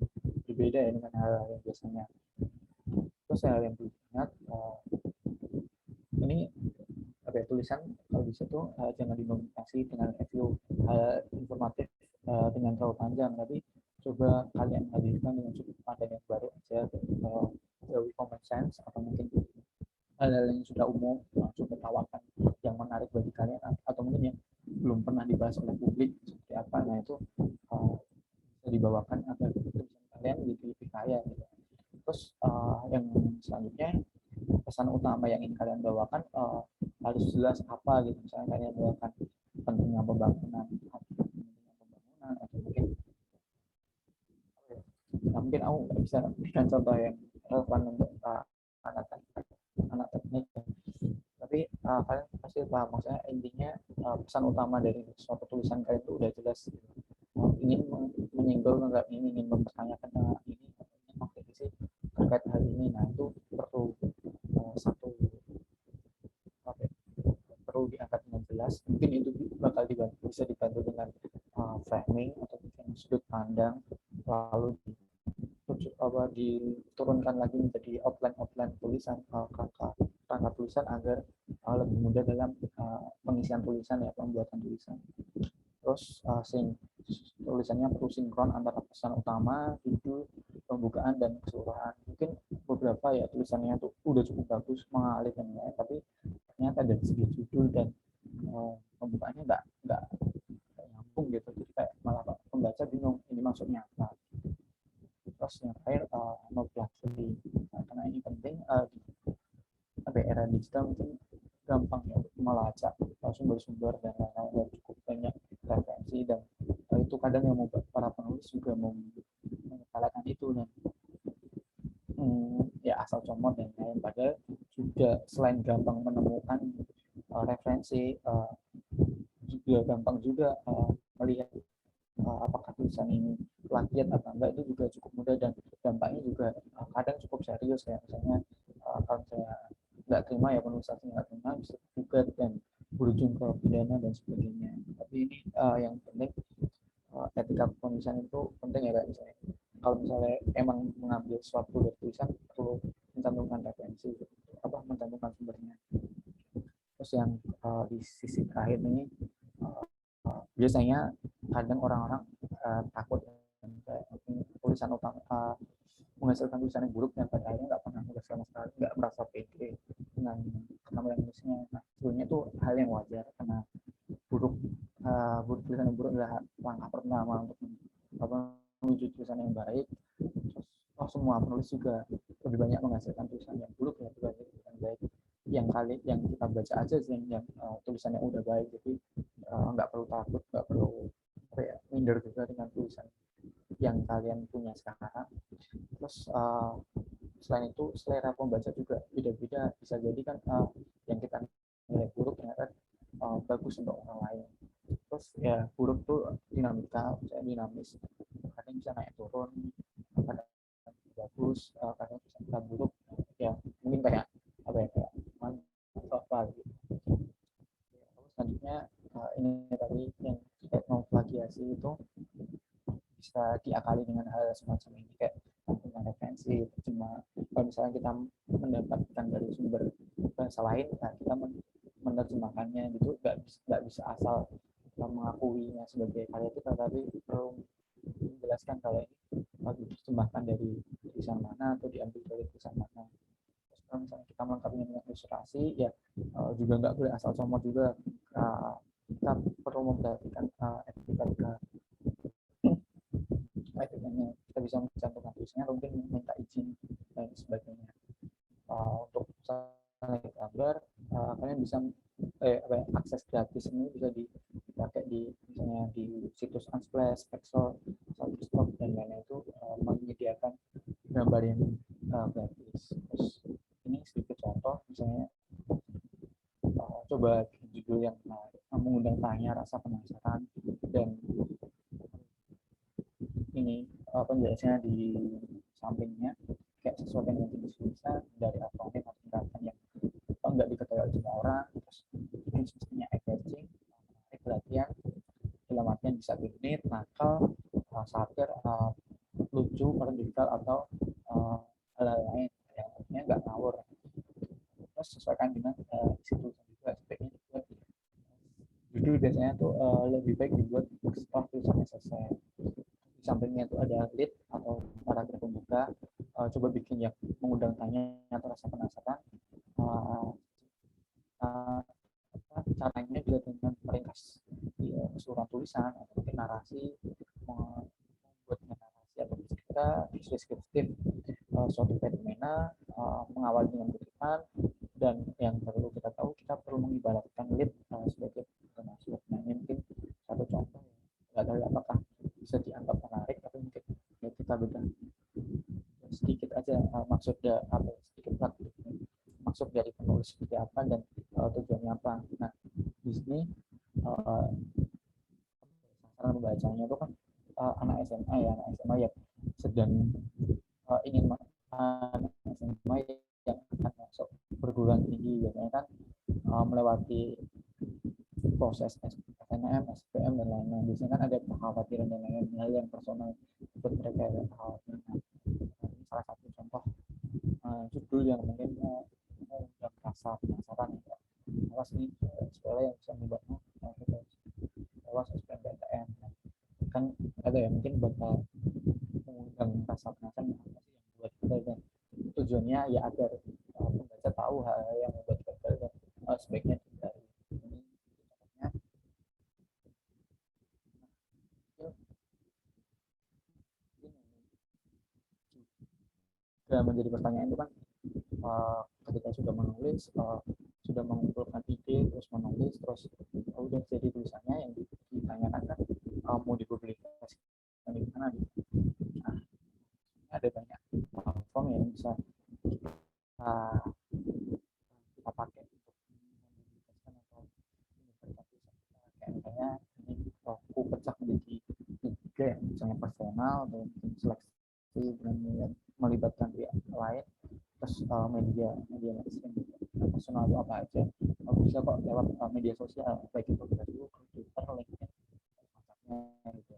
berbeda ya dengan hal yang biasanya. Terus hal yang perlu diingat, ini tulisan kalau bisa tuh jangan dinominasi dengan review hal informatif dengan terlalu panjang, tapi coba kalian hadirkan dengan sudut pandang yang baru aja, dari common sense atau mungkin hal-hal yang sudah umum, coba tawarkan yang menarik bagi kalian, atau mungkin yang belum pernah dibahas oleh publik seperti apa. Nah itu bisa dibawakan agar tulisan kalian lebih kaya gitu. Terus yang selanjutnya pesan utama yang ingin kalian bawakan harus jelas apa gitu. Misalnya kalian bawakan pentingnya pembangunan atau mungkin aku nggak bisa berikan contoh yang relevan untuk anak teknik, tapi kalian pasti paham maksudnya. Intinya pesan utama dari suatu tulisan kalian itu udah jelas, ingin menyinggung nggak, ingin mempertanyakan ini, ingin mengkritisi terkait hal ini. Nah itu perlu satu perlu diangkat dengan jelas. Mungkin itu bakal bisa dibantu dengan framing atau sudut pandang, lalu diturunkan lagi menjadi outline tulisan, rangka tulisan agar lebih mudah dalam pengisian tulisan, ya, pembuatan tulisan. Terus tulisannya perlu sinkron antara pesan utama, judul, pembukaan, dan keseluruhan. Mungkin beberapa ya tulisannya tuh udah cukup bagus, mengalir dan lain, tapi ternyata dari segi judul dan pembukaannya nggak nyambung gitu, jadi kayak malah pembaca bingung ini maksudnya apa. Terus yang terakhir nomenklatur, karena ini penting di era digital mungkin gampang ya untuk melacak sumber-sumber dan lain-lain, cukup banyak referensi, dan itu kadang yang membuat para penulis juga mengutarakan itu, dan ya asal comot dan lain. Padahal juga selain gampang menemukan referensi, juga gampang juga melihat apakah tulisan ini plagiat atau enggak, itu juga cukup mudah, dan dampaknya juga kadang cukup serius, kayak misalnya kalau saya nggak terima, ya penulis asing nggak terima, bisa gugat dan berujung ke pidana dan sebagainya. Tapi ini yang penting, etika penulisan itu penting ya, kayak misalnya kalau misalnya emang mengambil suatu dari tulisan perlu mencantumkan referensi, mencantumkan sumbernya. Terus yang di sisi terakhir ini, biasanya kadang orang-orang takut tulisan utama menghasilkan tulisan yang buruk, dan pada akhirnya nggak pernah nulis sama sekali, nggak merasa pede dengan penampilan tulisnya. Nah, sebenarnya itu hal yang wajar, karena tulisan yang buruk adalah langkah pertama untuk menuju tulisan yang baik. Terus semua penulis juga lebih banyak menghasilkan tulisan yang buruk ya dibanding tulisan baik. Yang kita baca aja sih yang tulisannya udah baik, jadi nggak perlu takut, nggak perlu minder juga dengan tulisan yang kalian punya sekarang. Terus selain itu selera pembaca juga beda-beda, bisa jadi kan yang kita nilai buruk ternyata bagus untuk orang lain. Terus ya buruk tuh dinamika, dinamis, kadang bisa naik turun, kadang bagus, kadang bisa buruk, ya mungkin kayak apa gitu. Selanjutnya ini tadi yang terkait plagiasi itu bisa diakali dengan hal semacam ini, kayak cantuman referensi, cuma kalau misalnya kita mendapatkan dari sumber bahasa lain, nah kita menerjemahkannya gitu, nggak bisa asal mengakuinya sebagai karya kita, tapi perlu menjelaskan kalau ini diterjemahkan dari tulisan mana atau diambil dari tulisan mana. Terus kalau misalnya kita melengkapinya dengan ilustrasi, ya juga nggak boleh asal comot juga, kita perlu memperhatikan etika kita bisa mencantumkan tulisannya, mungkin minta izin dan sebagainya. Untuk gambar, kalian bisa akses gratis ini bisa dipakai di misalnya di situs Unsplash, Pexel, Shutterstock dan lainnya, itu menyediakan gambar yang gratis. Terus ini sedikit contoh, misalnya coba judul yang mengundang tanya, rasa penasaran, dan ini penjelasannya di sampingnya kayak sesuatu yang mungkin bisa dari akronim atau tingkatan yang nggak diketahui oleh semua orang. Terus ini sebenarnya engaging, menarik perhatian, dalam artian bisa unik, nakal, satir, lucu, radikal, atau hal lain yang artinya nggak ngawur. Terus sesuaikan dengan isi tulisan juga, sebaiknya dibuat judul biasanya tuh lebih baik dibuat setelah tulisannya selesai. Di sampingnya itu ada lead atau paragraf pembuka, coba bikin yang mengundang tanya atau rasa penasaran. Caranya juga dengan meringkas keseluruhan tulisan atau mungkin narasi, membuat narasi atau cerita deskriptif suatu fenomena, mengawali dengan kutipan, dan yang perlu kita tahu, kita perlu mengibaratkan lead sebagai masuk. Nah, ini mungkin satu contoh, nggak tahu apakah bisa dianggap menarik, tapi mungkin ya kita beda sedikit aja maksudnya apa, sedikit praktik maksud dari penulis seperti apa dan tujuannya apa. Nah, di sini sasaran pembacanya itu kan anak SMA yang sedang ingin anak SMA yang akan masuk perguruan tinggi, biasanya kan melewati proses SNM, SPM dan lain-lain. Biasanya kan ada kekhawatiran dan lain-lain hal yang personal buat mereka yang khawatir. Nah, ini salah satu contoh judul yang mungkin yang rasa penasaran ya. Awas nih sekolah yang bisa membuatmu awas SPMPTN. Kan ada ya, mungkin bakal mengundang rasa penasaran apa sih yang buat kita, dan tujuannya ya agar pembaca tahu hal yang membuat kita dan sebaiknya dihindari. Menjadi pertanyaan itu kan ketika sudah menulis, sudah mengumpulkan ide, terus menulis, terus udah jadi tulisannya yang ditanyakan kan mau dipublikasikan di mana. Nah, ada banyak platform yang bisa kita pakai untuk mempublikasikan atau menyebarkan tulisan kita. Kayak misalnya ini aku pecah menjadi 3, misalnya personal atau seleksi dengan melibatkan pihak lain, terus media mainstream. Personal itu apa aja, bisa kok lewat media sosial, baik itu Facebook, Twitter, LinkedIn, semacamnya gitu,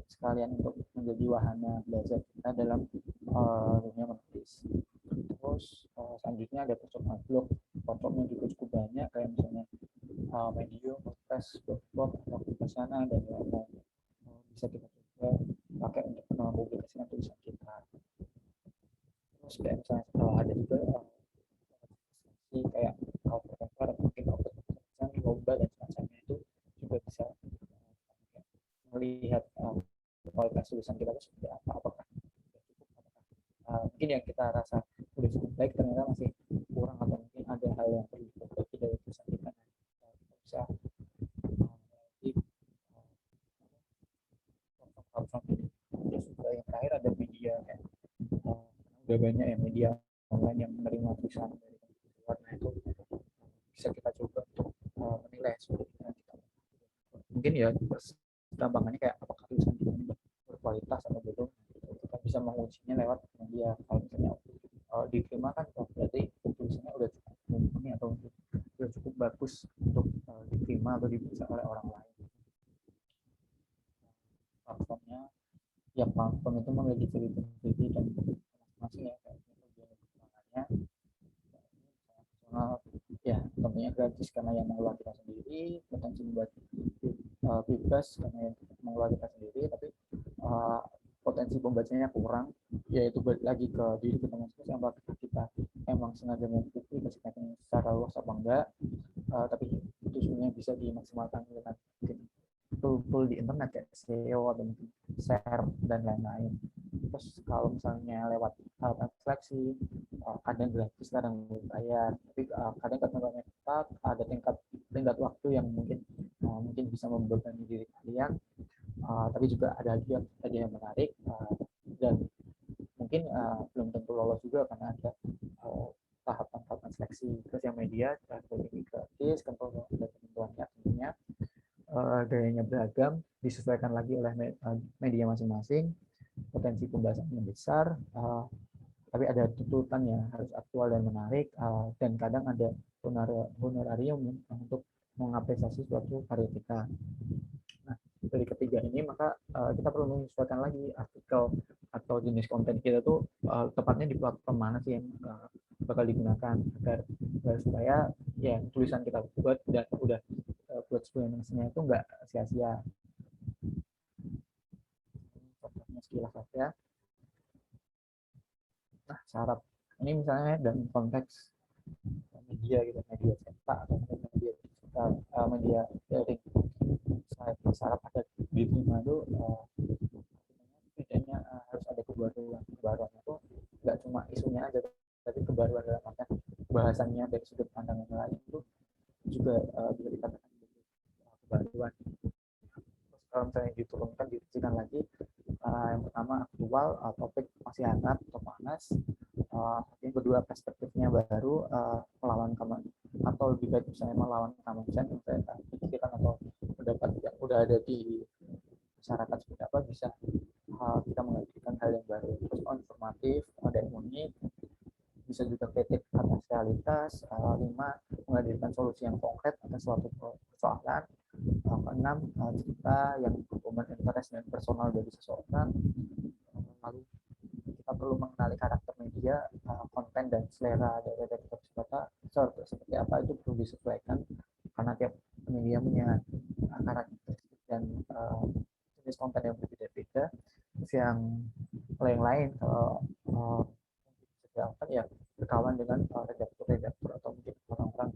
sekalian untuk menjadi wahana belajar kita dalam dunia menulis. Terus selanjutnya ada personal blog, platformnya juga cukup banyak, kayak misalnya Medium, WordPress, Blogspot, atau Vipassana dan lain-lain. Bisa kita coba pakai untuk mempublikasikan tulisan kita. Terus kayak misalnya ada juga kayak cover, mungkin lomba dan semacamnya, itu juga bisa melihat kualitas tulisan kita itu seperti apa, apakah sudah cukup, apakah mungkin yang kita rasa sudah cukup baik ternyata masih kurang, atau mungkin ada hal yang perlu diperbaiki dari tulisan kita. Kita bisa di platform ini. Terus juga yang terakhir ada media, kayak udah banyak ya media online yang menerima tulisan dari luar. Nah, itu bisa kita coba untuk menilai seperti kita mungkin ya gampangannya kayak apakah tulisan kita ini berkualitas atau belum. Kita bisa mengujinya lewat media. Kalau misalnya diterima kan berarti tulisannya udah cukup mumpuni atau udah cukup bagus untuk diterima atau dibaca oleh orang lain. Platformnya ya, platform itu memiliki ciri-ciri dan masing-masing ya, kayak perkembangannya ya tentunya gratis karena yang mengelola kita sendiri, potensi membuat bebas karena yang mengelola kita sendiri, tapi potensi pembacanya kurang, yaitu balik lagi ke diri kita masing-masing, apakah kita emang sengaja mempublikasikan secara luas apa enggak, tapi itu sebenarnya bisa dimaksimalkan dengan tool di internet kayak SEO atau mungkin share dan lain-lain. Terus kalau misalnya lewat seleksi, kadang gratis, kadang berbayar, tapi kadang ketentuannya ketat, ada tingkat waktu yang mungkin bisa membebani diri kalian, tapi juga ada hadiah yang menarik, dan mungkin belum tentu lolos juga karena ada tahapan seleksi. Terus yang media gratis, ketentuannya tentunya gayanya beragam, disesuaikan lagi oleh media masing-masing, potensi pembahasan yang besar, tapi ada tuntutan yang harus aktual dan menarik, dan kadang ada honorarium untuk mengapresiasi suatu karya kita. Nah, dari ketiga ini maka kita perlu menyesuaikan lagi artikel atau jenis konten kita tuh tepatnya di platform mana sih yang bakal digunakan, agar supaya ya tulisan kita buat dan udah buat sebelumnya itu nggak sia-sia. Contohnya sekilas saja. Nah, syarat ini misalnya dalam konteks media gitu, media cetak atau media digital, media daring. Syarat ada diterima itu setidaknya harus ada kebaruan itu nggak cuma cuma isunya aja, tapi kebaruan dalam artian bahasannya dari sudut pandang yang lain itu juga bisa dikatakan kebaruan. Terus kalau misalnya diturunkan, dirincikan lagi, yang pertama aktual, topik masih hangat atau panas, yang kedua perspektifnya baru, melawan atau lebih baik misalnya melawan kemanusiaan yang saya pikirkan atau pendapat yang udah ada di masyarakat seperti apa, bisa kita menghadirkan hal yang baru. Terus informatif dan unik, bisa juga kritik atas realitas. 5, menghadirkan solusi yang konkret atas suatu persoalan. 6, cerita yang berhubungan interest dan personal dari seseorang. Lalu kita perlu mengenali karakter media, konten dan selera dari redaktur seperti apa, itu perlu disesuaikan karena tiap media punya karakteristik dan jenis konten yang berbeda-beda. Terus yang lain sedangkan ya berkawan dengan redaktur atau mungkin orang-orang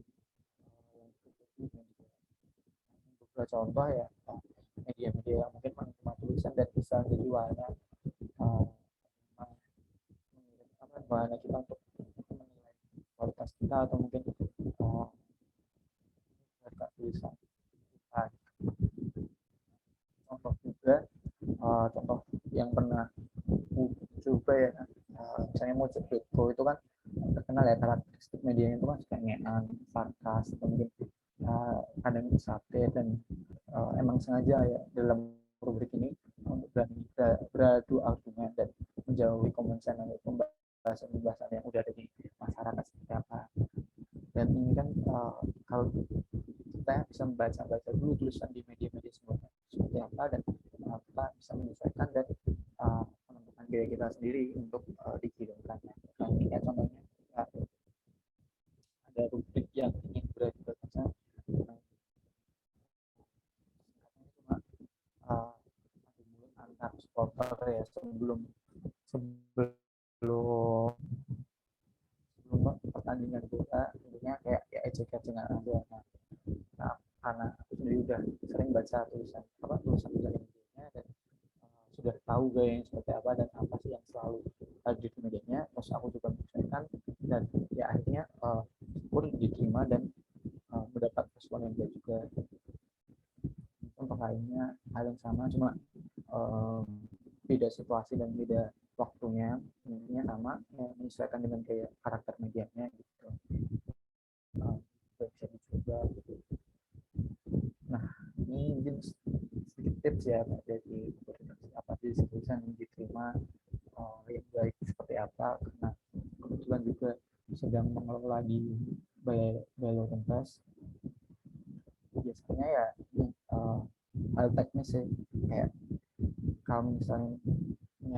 yang beberapa contoh ya, media-media yang mungkin menerima tulisan dan bisa jadi wahannya kita untuk menilai kualitas kita atau mungkin harga tulisan kita. Contoh juga, contoh yang pernah coba ya, misalnya Mojo.co itu kan terkenal ya karakteristik medianya itu kan suka ngean, sarkas, atau mungkin kadang sate, dan emang sengaja ya dalam rubrik ini untuk beradu argumen dan menjauhi konvensional pembahasan yang udah ada di masyarakat seperti apa. Dan ini kan kalau kita bisa membaca dulu tulisan di media-media sebelumnya seperti apa, dan kita bisa menyesuaikan dan menentukan gaya kita sendiri untuk dikirimkannya. Nah, ini ya contohnya ada rubrik yang ingin beradu bahasa, antar supporter ya sebelum pertandingan bola, intinya kayak ya ejek-ejekan aja. Nah, karena aku sendiri udah sering baca tulisan medianya dan sudah tahu gayanya seperti apa dan apa sih yang selalu ada di medianya, terus aku juga menyesuaikan dan ya akhirnya pun diterima dan mendapat respon yang baik juga. Untuk lainnya hal yang sama, cuma beda situasi dan beda waktunya, intinya sama, menyesuaikan dengan kayak karakter medianya gitu. Bisa dicoba. Nah, ini mungkin sedikit tips ya dari apa sih tulisan yang diterima yang baik seperti apa, karena kebetulan juga sedang mengelola di Balai Tuntas. Biasanya ya hal teknis sih, kayak kalau misalnya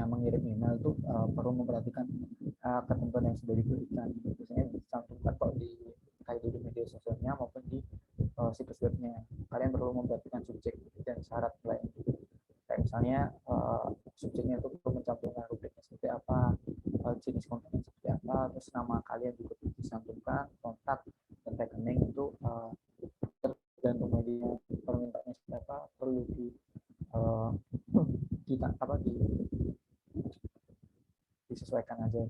mengirim email itu perlu memperhatikan ketentuan yang sudah diberikan. Biasanya dicantumkan kok di kayak di media sosialnya maupun di situs webnya. Kalian perlu memperhatikan subjek dan syarat lain. Kayak misalnya subjeknya itu perlu mencantumkan rubriknya seperti apa, jenis kontennya seperti apa, terus nama kalian juga dicantumkan, kontak dan rekening itu tergantung media permintaannya seperti apa, perlu disesuaikan aja.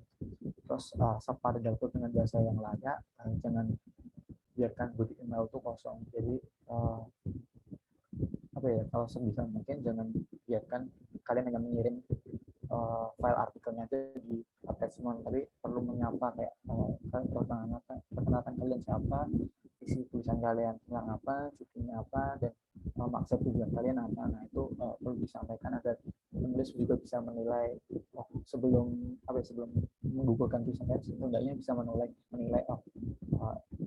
Terus sapa redaktur dengan bahasa yang layak, jangan biarkan body email itu kosong. Jadi kalau sebisa mungkin jangan biarkan kalian hanya mengirim file artikelnya aja di attachment, tapi perlu menyapa kayak perkenalkan kalian siapa, isi tulisan kalian tentang apa, cutinya apa, dan maksud tujuan kalian apa. Nah, itu perlu disampaikan agar penulis juga bisa menilai sebelum menggugurkan tulisannya, setidaknya bisa menilai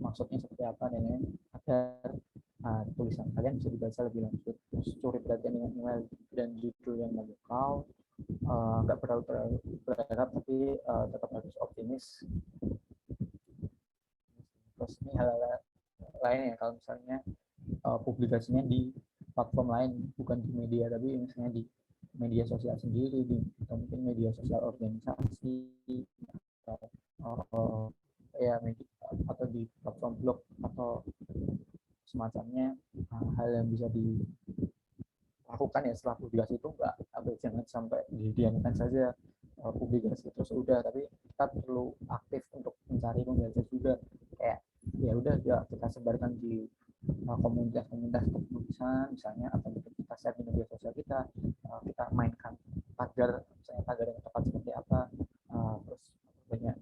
maksudnya seperti apa, dan agar tulisan kalian bisa dibaca lebih lanjut. Terus curi perhatian dengan email dan judul yang memukau, nggak terlalu berharap tapi tetap harus optimis. Terus ini hal lain ya, kalau misalnya publikasinya di platform lain, bukan di media tapi misalnya di media sosial sendiri, atau mungkin media sosial organisasi, atau di platform blog atau semacamnya, hal yang bisa dilakukan ya setelah publikasi itu jangan sampai didiamkan saja publikasi terus udah, tapi kita kita perlu aktif untuk mencari pembelajar juga, kayak ya udah ya kita sebarkan di komunitas-komunitas penulisan misalnya, atau kita share di media sosial kita, kita mainkan tagar, misalnya tagar yang tepat seperti apa, terus banyak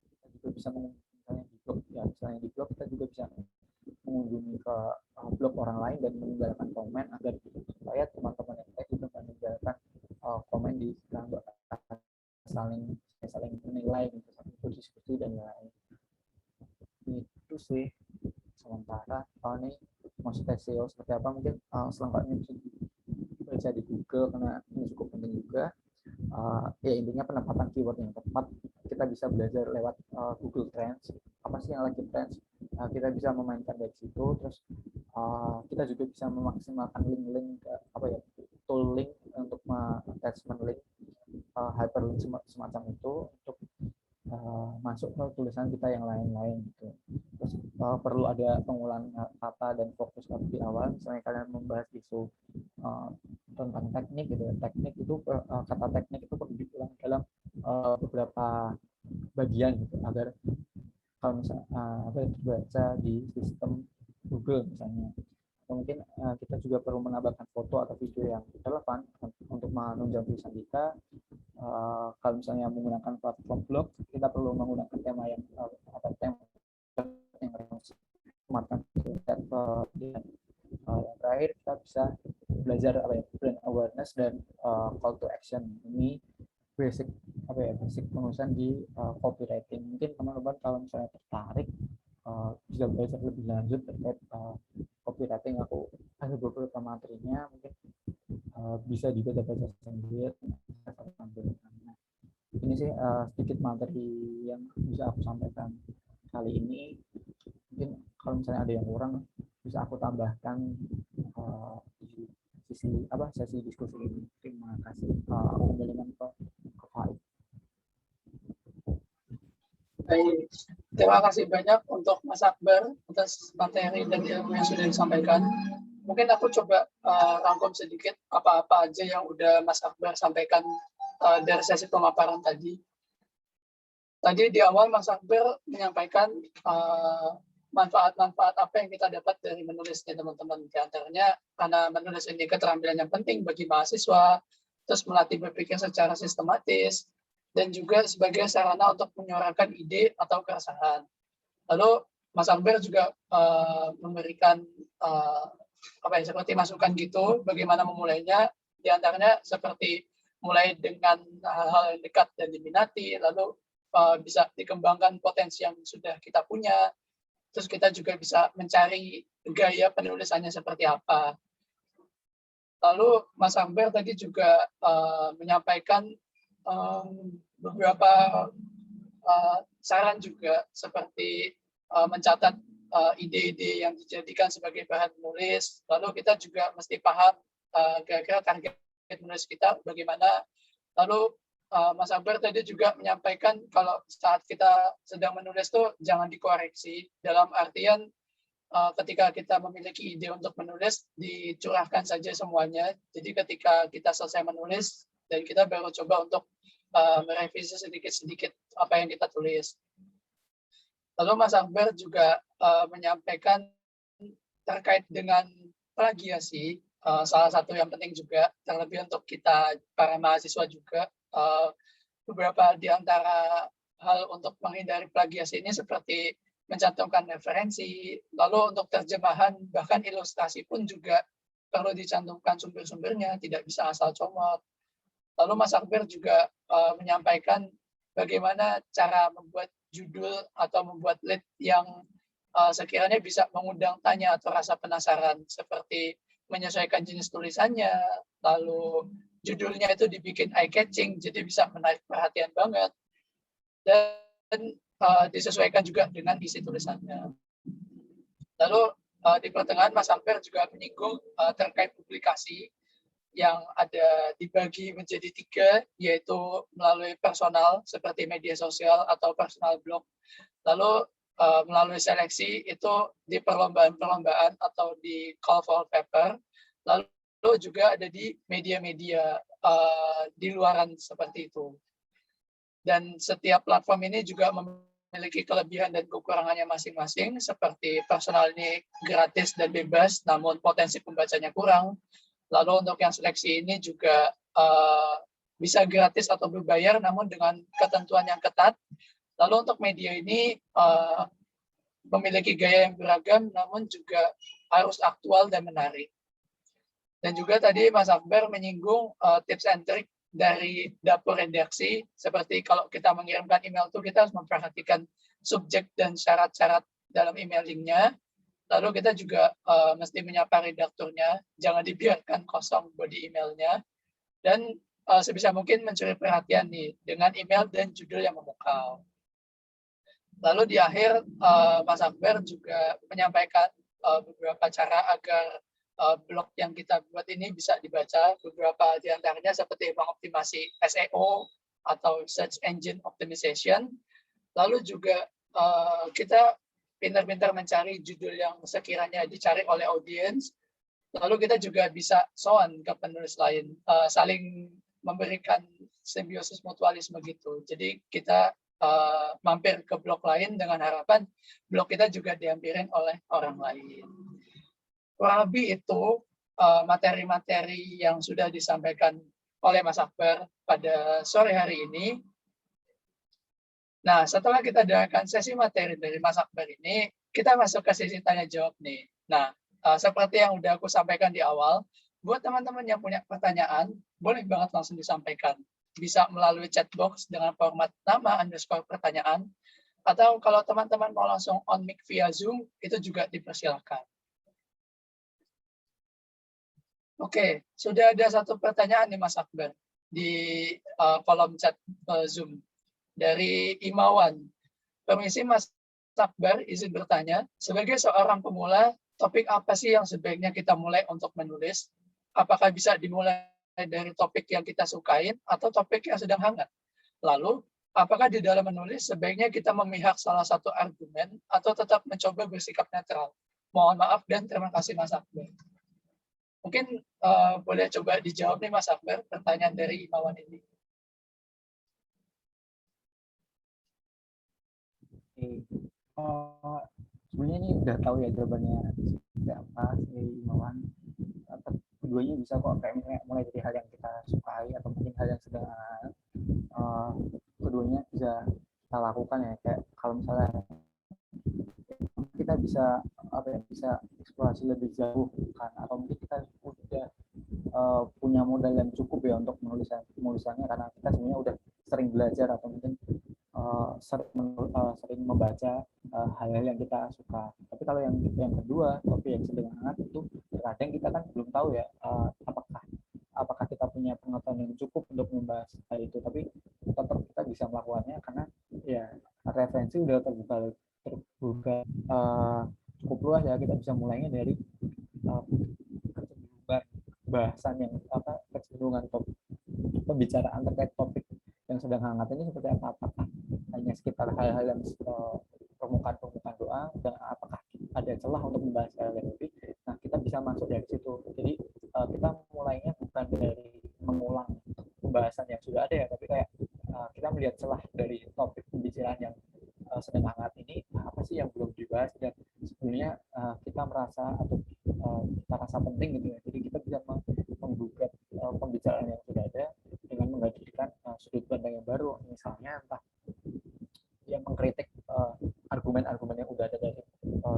kita juga bisa misalnya di blog, ya misalnya di blog kita juga bisa mengunjungi ke blog orang lain dan meninggalkan komen agar supaya teman-teman yang kita juga meninggalkan komen di saling menilai gitu, saling diskusi dan lain-lain. Itu sih sementara. Ini maksudnya SEO seperti apa mungkin selengkapnya bisa dibaca di Google karena ini cukup penting juga. Ya intinya penempatan keyword yang tepat, kita bisa belajar lewat Google Trends, apa sih yang lagi trends, kita bisa memainkan dari situ. Terus kita juga bisa memaksimalkan link-link apa ya, tool link untuk attachment link, hyperlink semacam itu untuk masuk ke tulisan kita yang lain-lain gitu. Terus perlu ada pengulangan kata dan fokus di awal. Misalnya kalian membahas isu tentang teknik gitu, teknik itu kata teknik itu perlu diulang dalam beberapa bagian gitu, agar kalau misalnya agar terbaca di sistem Google misalnya. Atau mungkin kita juga perlu menambahkan foto atau video yang relevan untuk menunjang tulisan kita. Kalau misalnya menggunakan platform blog, kita perlu menggunakan tema yang yang terakhir kita bisa belajar brand awareness dan call to action. Ini basic penulisan di copywriting. Mungkin teman-teman kalau misalnya tertarik bisa belajar lebih lanjut terkait copywriting. Aku ada beberapa materinya, mungkin bisa juga baca sendiri. Ini sih sedikit materi yang bisa aku sampaikan kali ini. Mungkin kalau misalnya ada yang kurang bisa aku tambahkan di sesi diskusi ini. Terima kasih. Aku kembalikan ke Faik. Baik, terima kasih banyak untuk Mas Akbar atas materi dan ilmu yang sudah disampaikan. Mungkin aku coba rangkum sedikit apa-apa aja yang udah Mas Akbar sampaikan dari sesi pemaparan tadi. Tadi di awal Mas Akbar menyampaikan manfaat-manfaat apa yang kita dapat dari menulisnya teman-teman. Di antaranya karena menulis ini keterampilan yang penting bagi mahasiswa, terus melatih berpikir secara sistematis, dan juga sebagai sarana untuk menyuarakan ide atau keresahan. Lalu Mas Akbar juga memberikan seperti masukan gitu, bagaimana memulainya. Di antaranya seperti mulai dengan hal-hal yang dekat dan diminati, lalu bisa dikembangkan potensi yang sudah kita punya. Terus kita juga bisa mencari gaya penulisannya seperti apa. Lalu Mas Akbar tadi juga menyampaikan beberapa saran juga, seperti mencatat ide-ide yang dijadikan sebagai bahan menulis. Lalu kita juga mesti paham kira-kira target menulis kita bagaimana. Lalu Mas Akbar tadi juga menyampaikan kalau saat kita sedang menulis tuh jangan dikoreksi, dalam artian ketika kita memiliki ide untuk menulis, dicurahkan saja semuanya. Jadi ketika kita selesai menulis dan kita baru coba untuk merevisi sedikit-sedikit apa yang kita tulis. Lalu Mas Akbar juga menyampaikan terkait dengan plagiasi, salah satu yang penting juga, terlebih untuk kita para mahasiswa juga. Beberapa di antara hal untuk menghindari plagiasi ini seperti mencantumkan referensi, lalu untuk terjemahan bahkan ilustrasi pun juga perlu dicantumkan sumber-sumbernya, tidak bisa asal comot. Lalu Mas Akbar juga menyampaikan bagaimana cara membuat judul atau membuat lead yang sekiranya bisa mengundang tanya atau rasa penasaran, seperti menyesuaikan jenis tulisannya, lalu judulnya itu dibikin eye-catching, jadi bisa menarik perhatian banget, dan disesuaikan juga dengan isi tulisannya. Lalu di pertengahan Mas Akbar juga menyinggung terkait publikasi yang ada dibagi menjadi 3, yaitu melalui personal seperti media sosial atau personal blog. Lalu melalui seleksi itu di perlombaan-perlombaan atau di call for paper. Lalu juga ada di media-media di luaran seperti itu. Dan setiap platform ini juga memiliki kelebihan dan kekurangannya masing-masing, seperti personal ini gratis dan bebas, namun potensi pembacanya kurang. Lalu untuk yang seleksi ini juga bisa gratis atau berbayar, namun dengan ketentuan yang ketat. Lalu untuk media ini memiliki gaya yang beragam, namun juga harus aktual dan menarik. Dan juga tadi Mas Akbar menyinggung tips and trick dari dapur redaksi, seperti kalau kita mengirimkan email itu kita harus memperhatikan subjek dan syarat-syarat dalam emailingnya. Lalu kita juga mesti menyapa redakturnya, jangan dibiarkan kosong body emailnya. Dan sebisa mungkin mencuri perhatian nih dengan email dan judul yang memukau. Lalu di akhir Mas Akbar juga menyampaikan beberapa cara agar blog yang kita buat ini bisa dibaca. Beberapa di antaranya seperti mengoptimasi SEO atau Search Engine Optimization. Lalu juga kita pintar-pintar mencari judul yang sekiranya dicari oleh audiens. Lalu kita juga bisa soan ke penulis lain, saling memberikan simbiosis mutualisme gitu. Jadi kita mampir ke blog lain dengan harapan blog kita juga dihampirin oleh orang lain. Kurang lebih itu materi-materi yang sudah disampaikan oleh Mas Akbar pada sore hari ini. Nah, setelah kita dengarkan sesi materi dari Mas Akbar ini, kita masuk ke sesi tanya jawab nih. Nah, seperti yang udah aku sampaikan di awal, buat teman-teman yang punya pertanyaan, boleh banget langsung disampaikan. Bisa melalui chat box dengan format nama _pertanyaan, atau kalau teman-teman mau langsung on mic via Zoom, itu juga dipersilakan. Oke, sudah ada satu pertanyaan nih Mas Akbar di kolom chat Zoom dari Imawan. Permisi Mas Akbar, izin bertanya, sebagai seorang pemula, topik apa sih yang sebaiknya kita mulai untuk menulis? Apakah bisa dimulai dari topik yang kita sukain atau topik yang sedang hangat? Lalu, apakah di dalam menulis sebaiknya kita memihak salah satu argumen atau tetap mencoba bersikap netral? Mohon maaf dan terima kasih Mas Akbar. Mungkin boleh coba dijawab nih Mas Akbar, pertanyaan dari Imawan ini. Sebenarnya ini udah tahu ya jawabannya siapa si Imawan. Keduanya bisa kok, kayak mulai dari hal yang kita sukai atau mungkin hal yang sedang keduanya bisa kita lakukan ya. Kayak kalau misalnya kita bisa bisa eksplorasi lebih jauh kan, atau mungkin kita udah punya modal yang cukup ya untuk penulisannya, karena kita sebenarnya udah sering belajar atau mungkin sering membaca hal-hal yang kita suka. Tapi kalau yang kedua, topik yang sedang hangat, itu terkadang kita kan belum tahu ya apakah kita punya pengetahuan yang cukup untuk membahas hal itu, tapi tetap kita bisa melakukannya karena ya referensi udah terbuka cukup luas ya. Kita bisa mulainya dari kecenderungan bahasan yang kecenderungan pembicaraan terkait topik yang sedang hangat ini seperti apa, apakah hanya sekitar hal-hal yang permukaan doang, dan apakah ada celah untuk membahas hal yang lebih. Nah, kita bisa masuk dari situ. Jadi kita mulainya bukan dari mengulang pembahasan yang sudah ada ya, tapi kayak kita melihat celah dari topik pembicaraan yang sedang hangat ini, apa sih yang belum dibahas dan sebenarnya kita merasa atau kita rasa penting gitu ya. Jadi kita bisa menggugat pembicaraan yang sudah ada dengan menghadirkan sudut pandang yang baru, misalnya entah yang mengkritik argumen-argumen yang sudah ada dari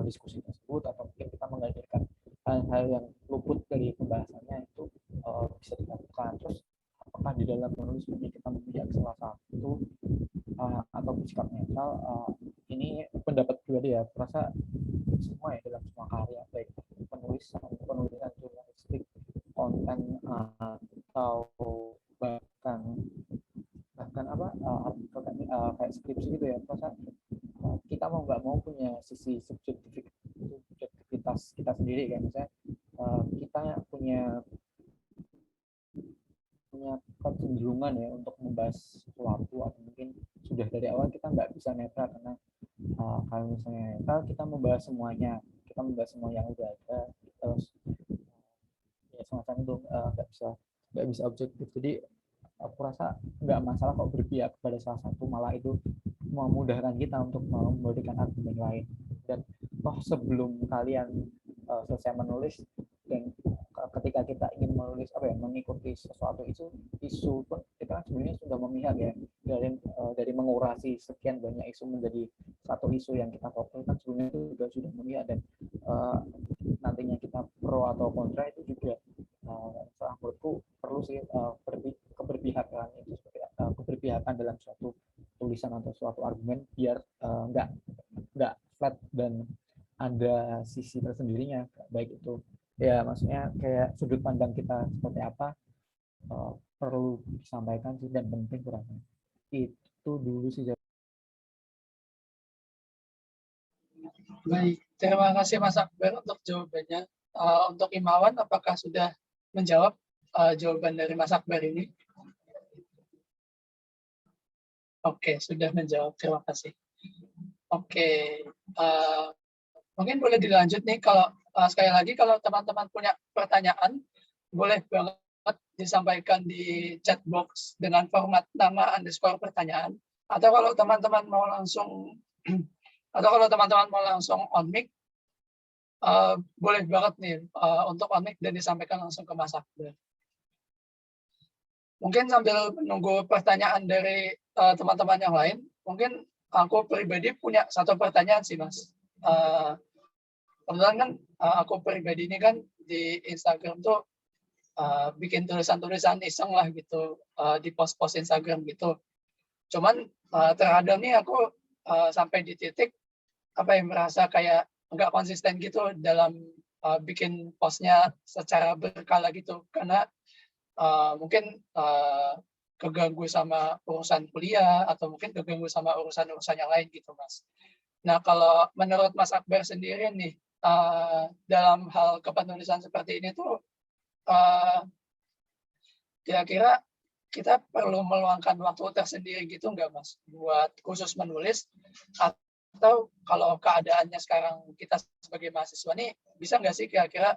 diskusi tersebut, atau mungkin kita menghadirkan hal-hal yang luput dari pembahasannya, itu bisa dilakukan. Terus apakah di dalam menulis ini kita memilih salah satu atau bersikap netral, ini pendapat pribadi ya, merasa semua ya dalam semua karya, baik penulisan jurnalistik, konten atau bahkan artikel kayak skripsi gitu ya, merasa kita mau nggak mau punya sisi subjektivitas kita sendiri kan. Misalnya kita punya kecenderungan ya untuk membahas sesuatu, atau mungkin sudah dari awal kita nggak bisa netral, karena kalau misalnya netral kita membahas semuanya, yang udah ada, terus ya semacam itu nggak bisa objektif. Jadi aku rasa nggak masalah kok berpihak kepada salah satu, malah itu memudahkan kita untuk memberikan argumen lain. Dan toh sebelum kalian selesai menulis, dan ketika kita ingin menulis mengikuti sesuatu isu pun kita sebenarnya sudah memihak ya, dari mengurasi sekian banyak isu menjadi satu isu yang kita fokus, kan sebenarnya itu juga sudah memihak. Dan nantinya kita pro atau kontra itu juga menurutku perlu sih keberpihakan itu, keberpihakan dalam suatu tulisan atau suatu argumen, biar nggak flat dan ada sisi tersendirinya, baik itu ya maksudnya kayak sudut pandang kita seperti apa perlu disampaikan sih, dan penting kurangnya itu dulu sih. Baik, terima kasih Mas Akbar untuk jawabannya. Untuk Imawan, apakah sudah menjawab jawaban dari Mas Akbar ini? Oke, sudah menjawab. Terima kasih. Oke, mungkin boleh dilanjut nih. Kalau sekali lagi, kalau teman-teman punya pertanyaan, boleh banget disampaikan di chat box dengan format nama _ pertanyaan. Atau kalau teman-teman mau langsung on mic, boleh banget nih untuk on mic dan disampaikan langsung ke Mas Akbar. Mungkin sambil menunggu pertanyaan dari teman-teman yang lain, mungkin aku pribadi punya satu pertanyaan sih, Mas. Kebetulan kan aku pribadi ini kan di Instagram tuh bikin tulisan-tulisan iseng lah gitu, di post-post Instagram gitu. Cuman terkadang nih aku sampai di titik merasa kayak nggak konsisten gitu dalam bikin postnya secara berkala gitu, karena mungkin keganggu sama urusan kuliah atau mungkin keganggu sama urusan-urusan yang lain gitu, Mas. Nah, kalau menurut Mas Akbar sendiri nih, dalam hal kepenulisan seperti ini tuh kira-kira kita perlu meluangkan waktu tersendiri gitu nggak, Mas, buat khusus menulis? Atau kalau keadaannya sekarang kita sebagai mahasiswa nih, bisa nggak sih kira-kira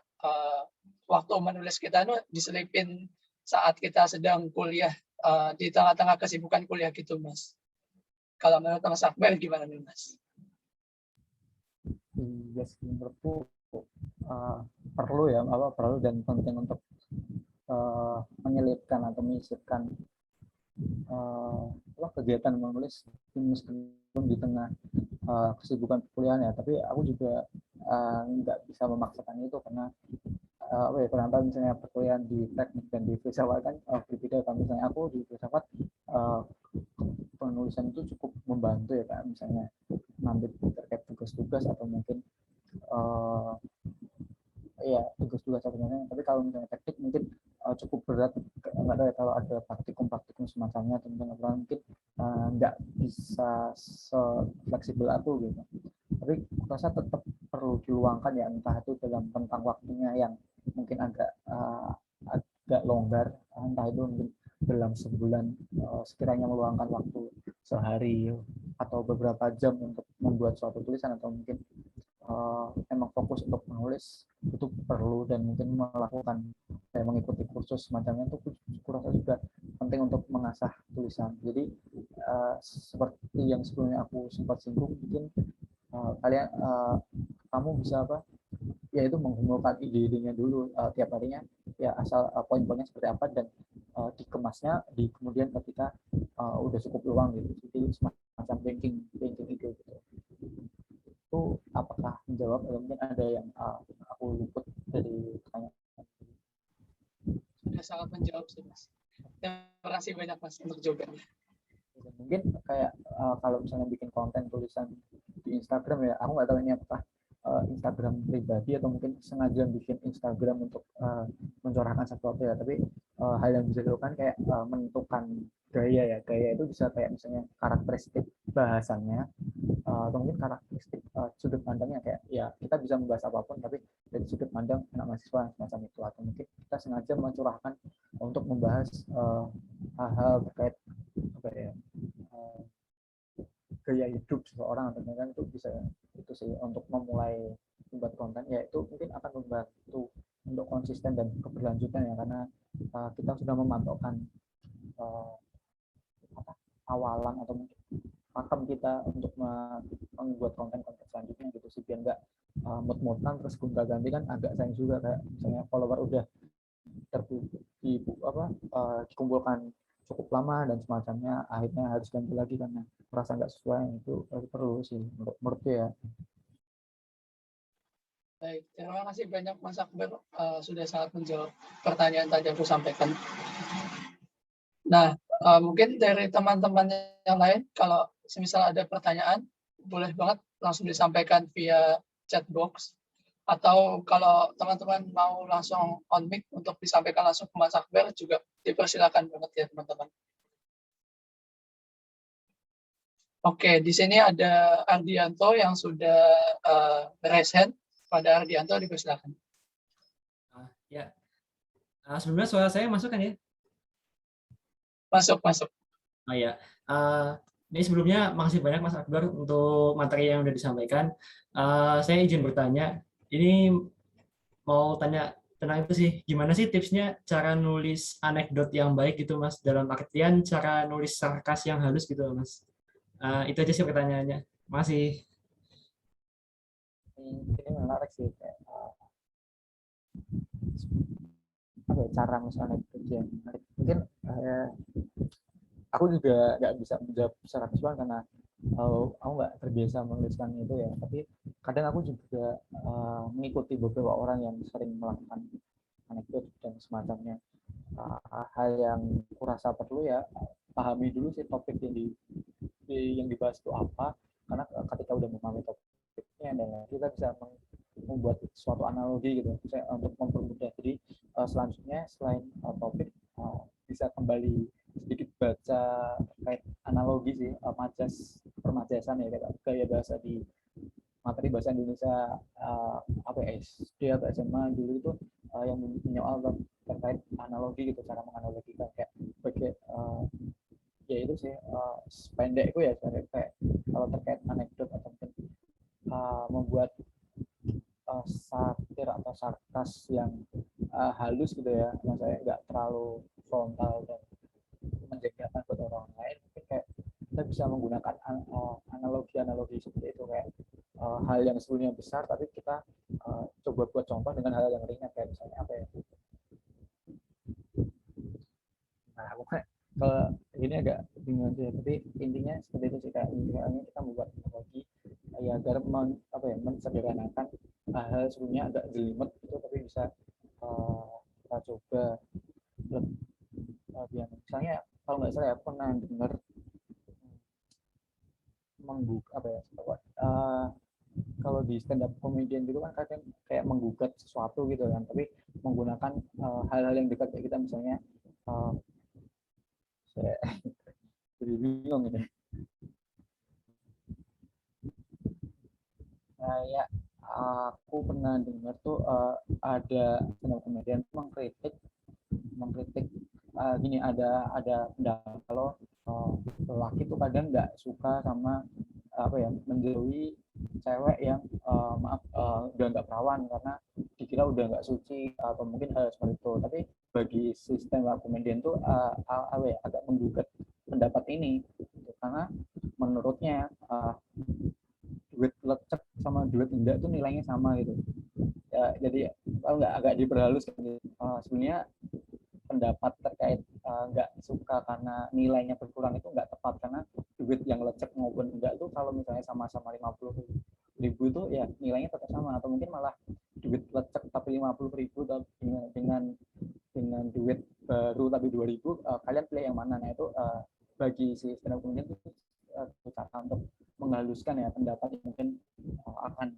waktu menulis kita itu diselipin saat kita sedang kuliah, di tengah-tengah kesibukan kuliah gitu, Mas? Kalau menurut Mas Akbar gimana nih, Mas? Iya sih, menurutku perlu dan penting untuk menyelipkan atau menyisipkan kegiatan menulis meskipun di tengah kesibukan perkuliahan ya. Tapi aku juga nggak bisa memaksakan itu, karena kurang tahu misalnya perkuliahan di teknik dan di filsafat kan berbeda. Kalau misalnya aku di filsafat penulisan itu cukup membantu ya Kak, misalnya ngambil terkait tugas-tugas atau mungkin tugas-tugas sebenarnya. Tapi kalau misalnya teknik mungkin cukup berat, nggak tahu ya kalau ada praktikum semacamnya, teman-teman mungkin nggak bisa se-fleksibel aku gitu. Tapi rasa tetap perlu diluangkan ya, entah itu dalam tentang waktunya yang mungkin agak longgar, entah itu mungkin dalam sebulan sekiranya meluangkan waktu sehari atau beberapa jam untuk membuat suatu tulisan, atau mungkin emang fokus untuk menulis, itu perlu. Dan mungkin melakukan mengikuti kursus semacamnya itu kurasa juga penting untuk mengasah tulisan. Jadi seperti yang sebelumnya aku sempat singgung, mungkin kamu bisa yaitu mengumpulkan ide-idenya dulu tiap harinya ya, asal poin-poinnya seperti apa, dan dikemasnya kemudian ketika udah cukup luang gitu. Jadi semacam banking ide gitu. Itu apakah menjawab, atau mungkin ada yang aku luput dari pertanyaan? Sudah sangat menjawab sih, Mas. Terima kasih banyak, Mas, untuk jawabannya. Mungkin kayak kalau misalnya bikin konten tulisan di Instagram ya, aku nggak tahu ini apakah Instagram pribadi atau mungkin sengaja bikin Instagram untuk mencorahkan sesuatu ya. Tapi hal yang bisa dilakukan kayak menentukan gaya itu bisa kayak misalnya karakteristik bahasanya, atau mungkin karakteristik sudut pandangnya, kayak ya kita bisa membahas apapun tapi dari sudut pandang anak mahasiswa semacam itu, atau mungkin kita sengaja mencurahkan untuk membahas hal-hal terkait gaya hidup seseorang, atau mungkin itu bisa itu sih untuk memulai membuat konten, ya itu mungkin akan membantu untuk konsisten dan keberlanjutan ya, karena kita sudah memantaukan awalan atau mungkin pakem kita untuk membuat konten-konten selanjutnya gitu sih, biar nggak mut-mutan terus gonta-ganti, kan agak sayang juga. Kayak misalnya follower udah dikumpulkan cukup lama dan semacamnya, akhirnya harus ganti lagi karena merasa nggak sesuai. Itu perlu sih menurutku ya. Baik, terima kasih banyak Mas Akbar, sudah sangat menjawab pertanyaan tadi aku sampaikan. Nah, mungkin dari teman-teman yang lain, kalau semisal ada pertanyaan, boleh banget langsung disampaikan via chat box. Atau kalau teman-teman mau langsung on mic untuk disampaikan langsung ke Mas Akbar, juga dipersilakan banget ya teman-teman. Oke, di sini ada Ardianto yang sudah raise hand. Pada Ardianto, dipersilakan. Ya, sebenarnya suara saya masuk kan ya? Masuk. Oh ya, ini sebelumnya makasih banyak Mas Akbar untuk materi yang sudah disampaikan. Saya izin bertanya, ini mau tanya tentang itu sih, gimana sih tipsnya cara nulis anekdot yang baik gitu Mas, dalam artian cara nulis sarkas yang halus gitu Mas. Itu aja sih pertanyaannya. Makasih. Ini menarik sih, kayak cara misalnya kerja menarik. Mungkin aku juga nggak bisa menjawab secara keseluruhan karena aku nggak terbiasa menuliskan itu ya, tapi kadang aku juga mengikuti beberapa orang yang sering melakukan anekdot dan semacamnya. Hal yang kurasa perlu ya, pahami dulu sih topik yang dibahas itu apa, karena ketika udah memahami topiknya dan kita bisa membuat suatu analogi gitu untuk mempermudah. Jadi selanjutnya selain topik bisa kembali sedikit baca terkait analogi sih, permajasan ya, gaya bahasa di materi bahasa Indonesia SD atau SMA dulu itu yang menyoal terkait analogi gitu, cara menganalogikan kayak ya itu sih pendekku ya, kayak kalau terkait anekdot atau mungkin membuat satir atau sarkas yang halus gitu ya, maksudnya nggak terlalu frontal dan menjadikan buat orang lain. Mungkin kayak kita bisa menggunakan analogi seperti itu, kayak hal yang sebelumnya besar tapi kita coba buat contoh dengan hal yang ringan, kayak misalnya apa ya, nah kalau ini agak bingung aja, tapi intinya seperti itu sih, kayak misalnya kita membuat analogi ya agar mensederhanakan hal sebelumnya agak jelimet itu, tapi bisa kita coba biar misalnya kalau nggak salah ya pernah dengar kalau di stand up comedian gitu kan kadang kayak menggugat sesuatu gitu kan, tapi menggunakan hal-hal yang dekat kayak kita, misalnya saya jadi bingung gitu. Kayak aku pernah dengar tuh ada stand up comedian mengkritik gini, ada pendapat kalau lelaki tuh kadang nggak suka sama menjauhi cewek yang udah nggak perawan karena dikira udah nggak suci atau mungkin hal seperti itu. Tapi bagi sistem komedian tuh agak menggugat pendapat ini gitu, karena menurutnya duit lecek sama duit enggak tuh nilainya sama gitu ya. Jadi kalau nggak agak diperhalus gitu. Sebenarnya pendapat terkait nggak suka karena nilainya berkurang itu nggak tepat, karena duit yang lecek maupun enggak tuh kalau misalnya sama-sama 50.000 itu ya nilainya tetap sama, atau mungkin malah duit lecek tapi 50.000 dengan duit baru tapi 2.000, kalian pilih yang mana? Nah itu bagi si stand up comedian itu cara untuk menghaluskan ya pendapat yang mungkin akan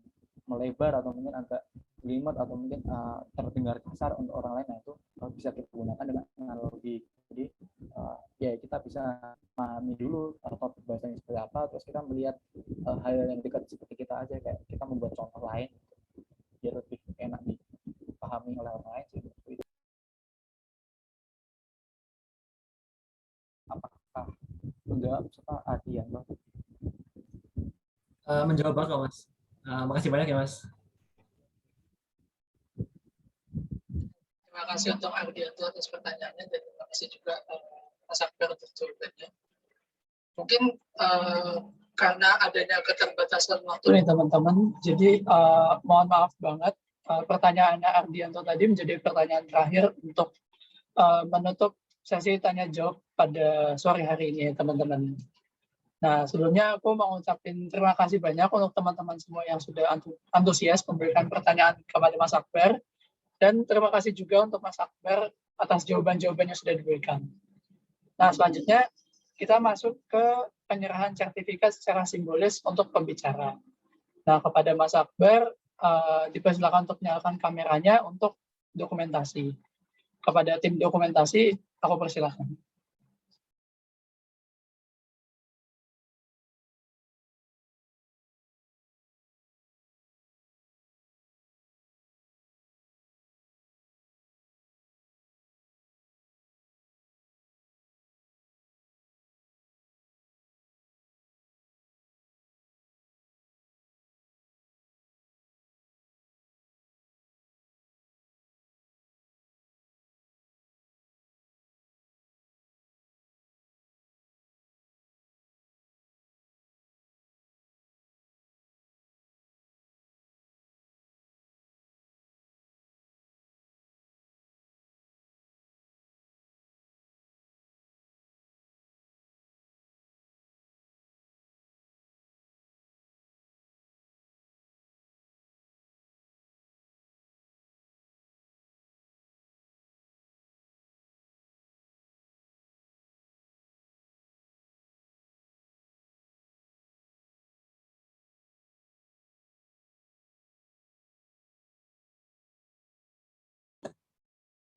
melebar atau mungkin agak jelimet atau mungkin terdengar kasar untuk orang lain. Nah itu bisa kita gunakan dengan analogi. Jadi ya kita bisa memahami dulu topik bahasanya seperti apa, terus kita melihat hal yang dekat seperti kita aja, kayak kita membuat contoh lain biar lebih enak dipahami oleh orang lain sih. Apakah menjawab serta Adian Bang? Menjawab kok Mas. Makasih banyak ya Mas. Terima kasih untuk Ardianto atas pertanyaannya, dan terima kasih juga Mas Akbar untuk jawabannya. Mungkin karena adanya keterbatasan waktu nih teman-teman, jadi mohon maaf banget pertanyaannya Ardianto tadi menjadi pertanyaan terakhir untuk menutup sesi tanya jawab pada sore hari ini teman-teman. Nah, sebelumnya aku mau ngucapin terima kasih banyak untuk teman-teman semua yang sudah antusias memberikan pertanyaan kepada Mas Akbar, dan terima kasih juga untuk Mas Akbar atas jawaban-jawaban yang sudah diberikan. Nah, selanjutnya kita masuk ke penyerahan sertifikat secara simbolis untuk pembicara. Nah, kepada Mas Akbar, dipersilakan untuk menyalakan kameranya untuk dokumentasi. Kepada tim dokumentasi, aku persilakan.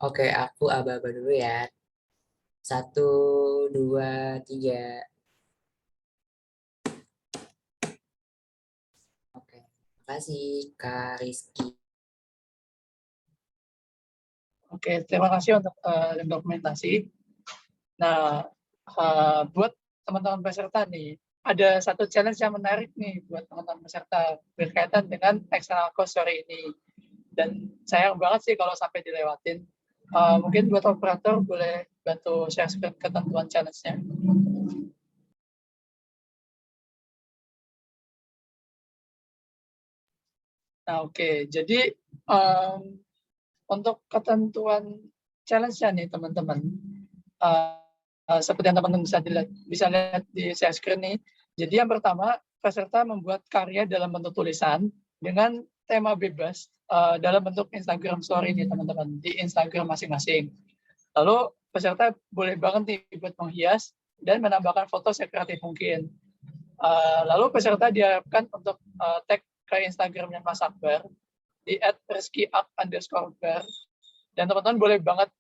Oke, aku aba-aba dulu ya. 1, 2, 3. Oke, makasih Kak Rizky. Oke, terima kasih untuk dokumentasi. Nah, buat teman-teman peserta nih, ada satu challenge yang menarik nih buat teman-teman peserta berkaitan dengan external course sore ini. Dan sayang banget sih kalau sampai dilewatin. Mungkin buat operator boleh bantu share screen ketentuan challenge-nya. Nah, oke. Jadi untuk ketentuan challenge-nya nih teman-teman, seperti yang teman-teman bisa lihat di share screen nih. Jadi yang pertama, peserta membuat karya dalam bentuk tulisan dengan tema bebas dalam bentuk Instagram Story nih teman-teman, di Instagram masing-masing. Lalu peserta boleh banget nih buat menghias dan menambahkan foto sekreatif mungkin. Lalu peserta diharapkan untuk tag ke Instagramnya Mas Akbar di @rizky_bar, dan teman-teman boleh banget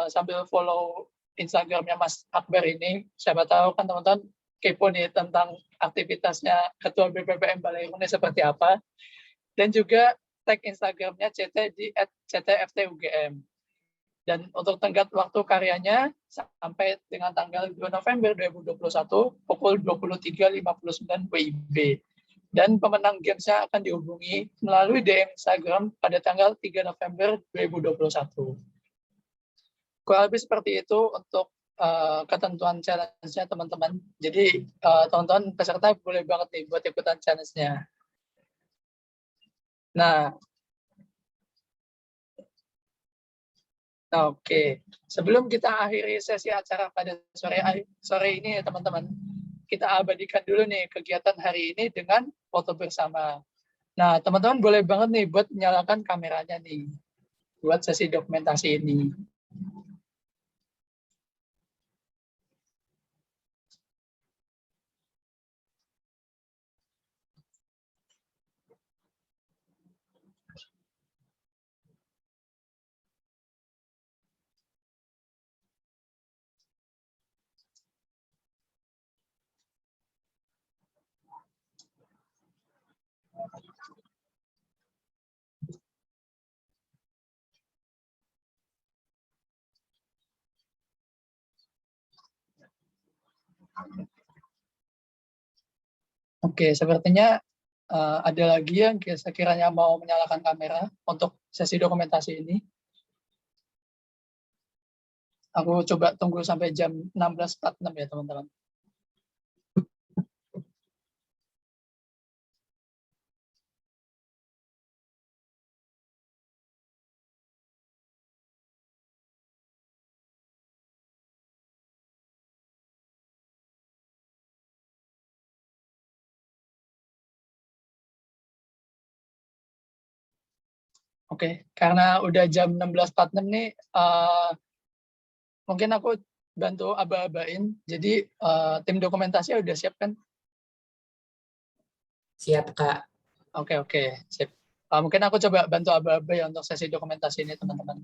sambil follow Instagramnya Mas Akbar ini. Siapa tahu kan teman-teman kepo nih tentang aktivitasnya Ketua BPPM Balai Irung ini seperti apa. Dan juga tag Instagramnya CT di @ctftugm. Dan untuk tenggat waktu karyanya sampai dengan tanggal 2 November 2021 pukul 23.59 WIB. Dan pemenang gamesnya akan dihubungi melalui DM Instagram pada tanggal 3 November 2021. Kurang lebih seperti itu untuk ketentuan challenge-nya teman-teman. Jadi teman-teman peserta boleh banget nih buat ikutan challenge-nya. Nah, oke. Sebelum kita akhiri sesi acara pada sore ini teman-teman, kita abadikan dulu nih kegiatan hari ini dengan foto bersama. Nah, teman-teman boleh banget nih buat menyalakan kameranya nih buat sesi dokumentasi ini. Oke, sepertinya ada lagi yang sekiranya mau menyalakan kamera untuk sesi dokumentasi ini. Aku coba tunggu sampai jam 16.46 ya teman-teman. Oke, karena udah jam 16.46 nih, mungkin aku bantu aba-abain. Jadi tim dokumentasi udah siap kan? Siap, Kak. Oke, sip. Mungkin aku coba bantu aba-aba ya untuk sesi dokumentasi ini teman-teman.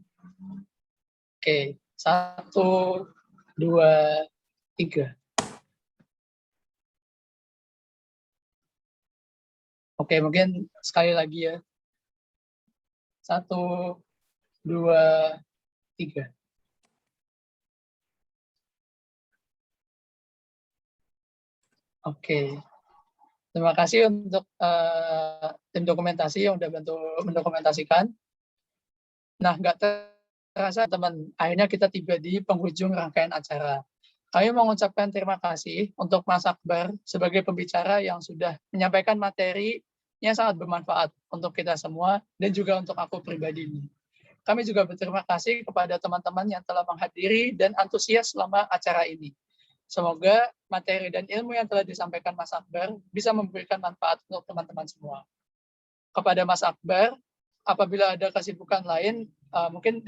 Oke, 1, 2, 3. Oke, mungkin sekali lagi ya. 1, 2, 3. Oke, terima kasih untuk tim dokumentasi yang udah bantu mendokumentasikan. Nah, nggak terasa teman, akhirnya kita tiba di penghujung rangkaian acara. Kami mengucapkan terima kasih untuk Mas Akbar sebagai pembicara yang sudah menyampaikan materi yang sangat bermanfaat untuk kita semua dan juga untuk aku pribadi ini. Kami juga berterima kasih kepada teman-teman yang telah menghadiri dan antusias selama acara ini. Semoga materi dan ilmu yang telah disampaikan Mas Akbar bisa memberikan manfaat untuk teman-teman semua. Kepada Mas Akbar, apabila ada kesibukan lain, mungkin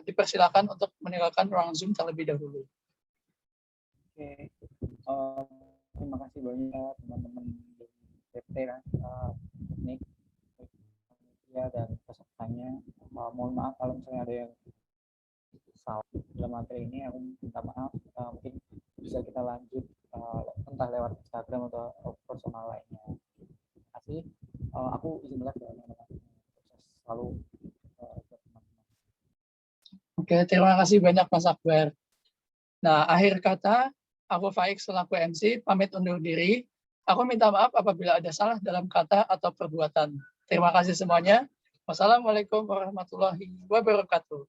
dipersilakan untuk meninggalkan ruang Zoom terlebih dahulu. Oke, terima kasih banyak teman-teman di PT teknik ya dan pesertanya. Mohon maaf kalau misalnya ada yang salah dalam materi ini, aku minta maaf. Mungkin bisa kita lanjut entah lewat Instagram atau personal lainnya. Terima kasih. Aku izin belas ya teman-teman. Selalu buat teman-teman. Oke, terima kasih banyak Mas Akbar. Nah, akhir kata, aku Faik selaku MC pamit undur diri. Aku minta maaf apabila ada salah dalam kata atau perbuatan. Terima kasih semuanya. Wassalamualaikum warahmatullahi wabarakatuh.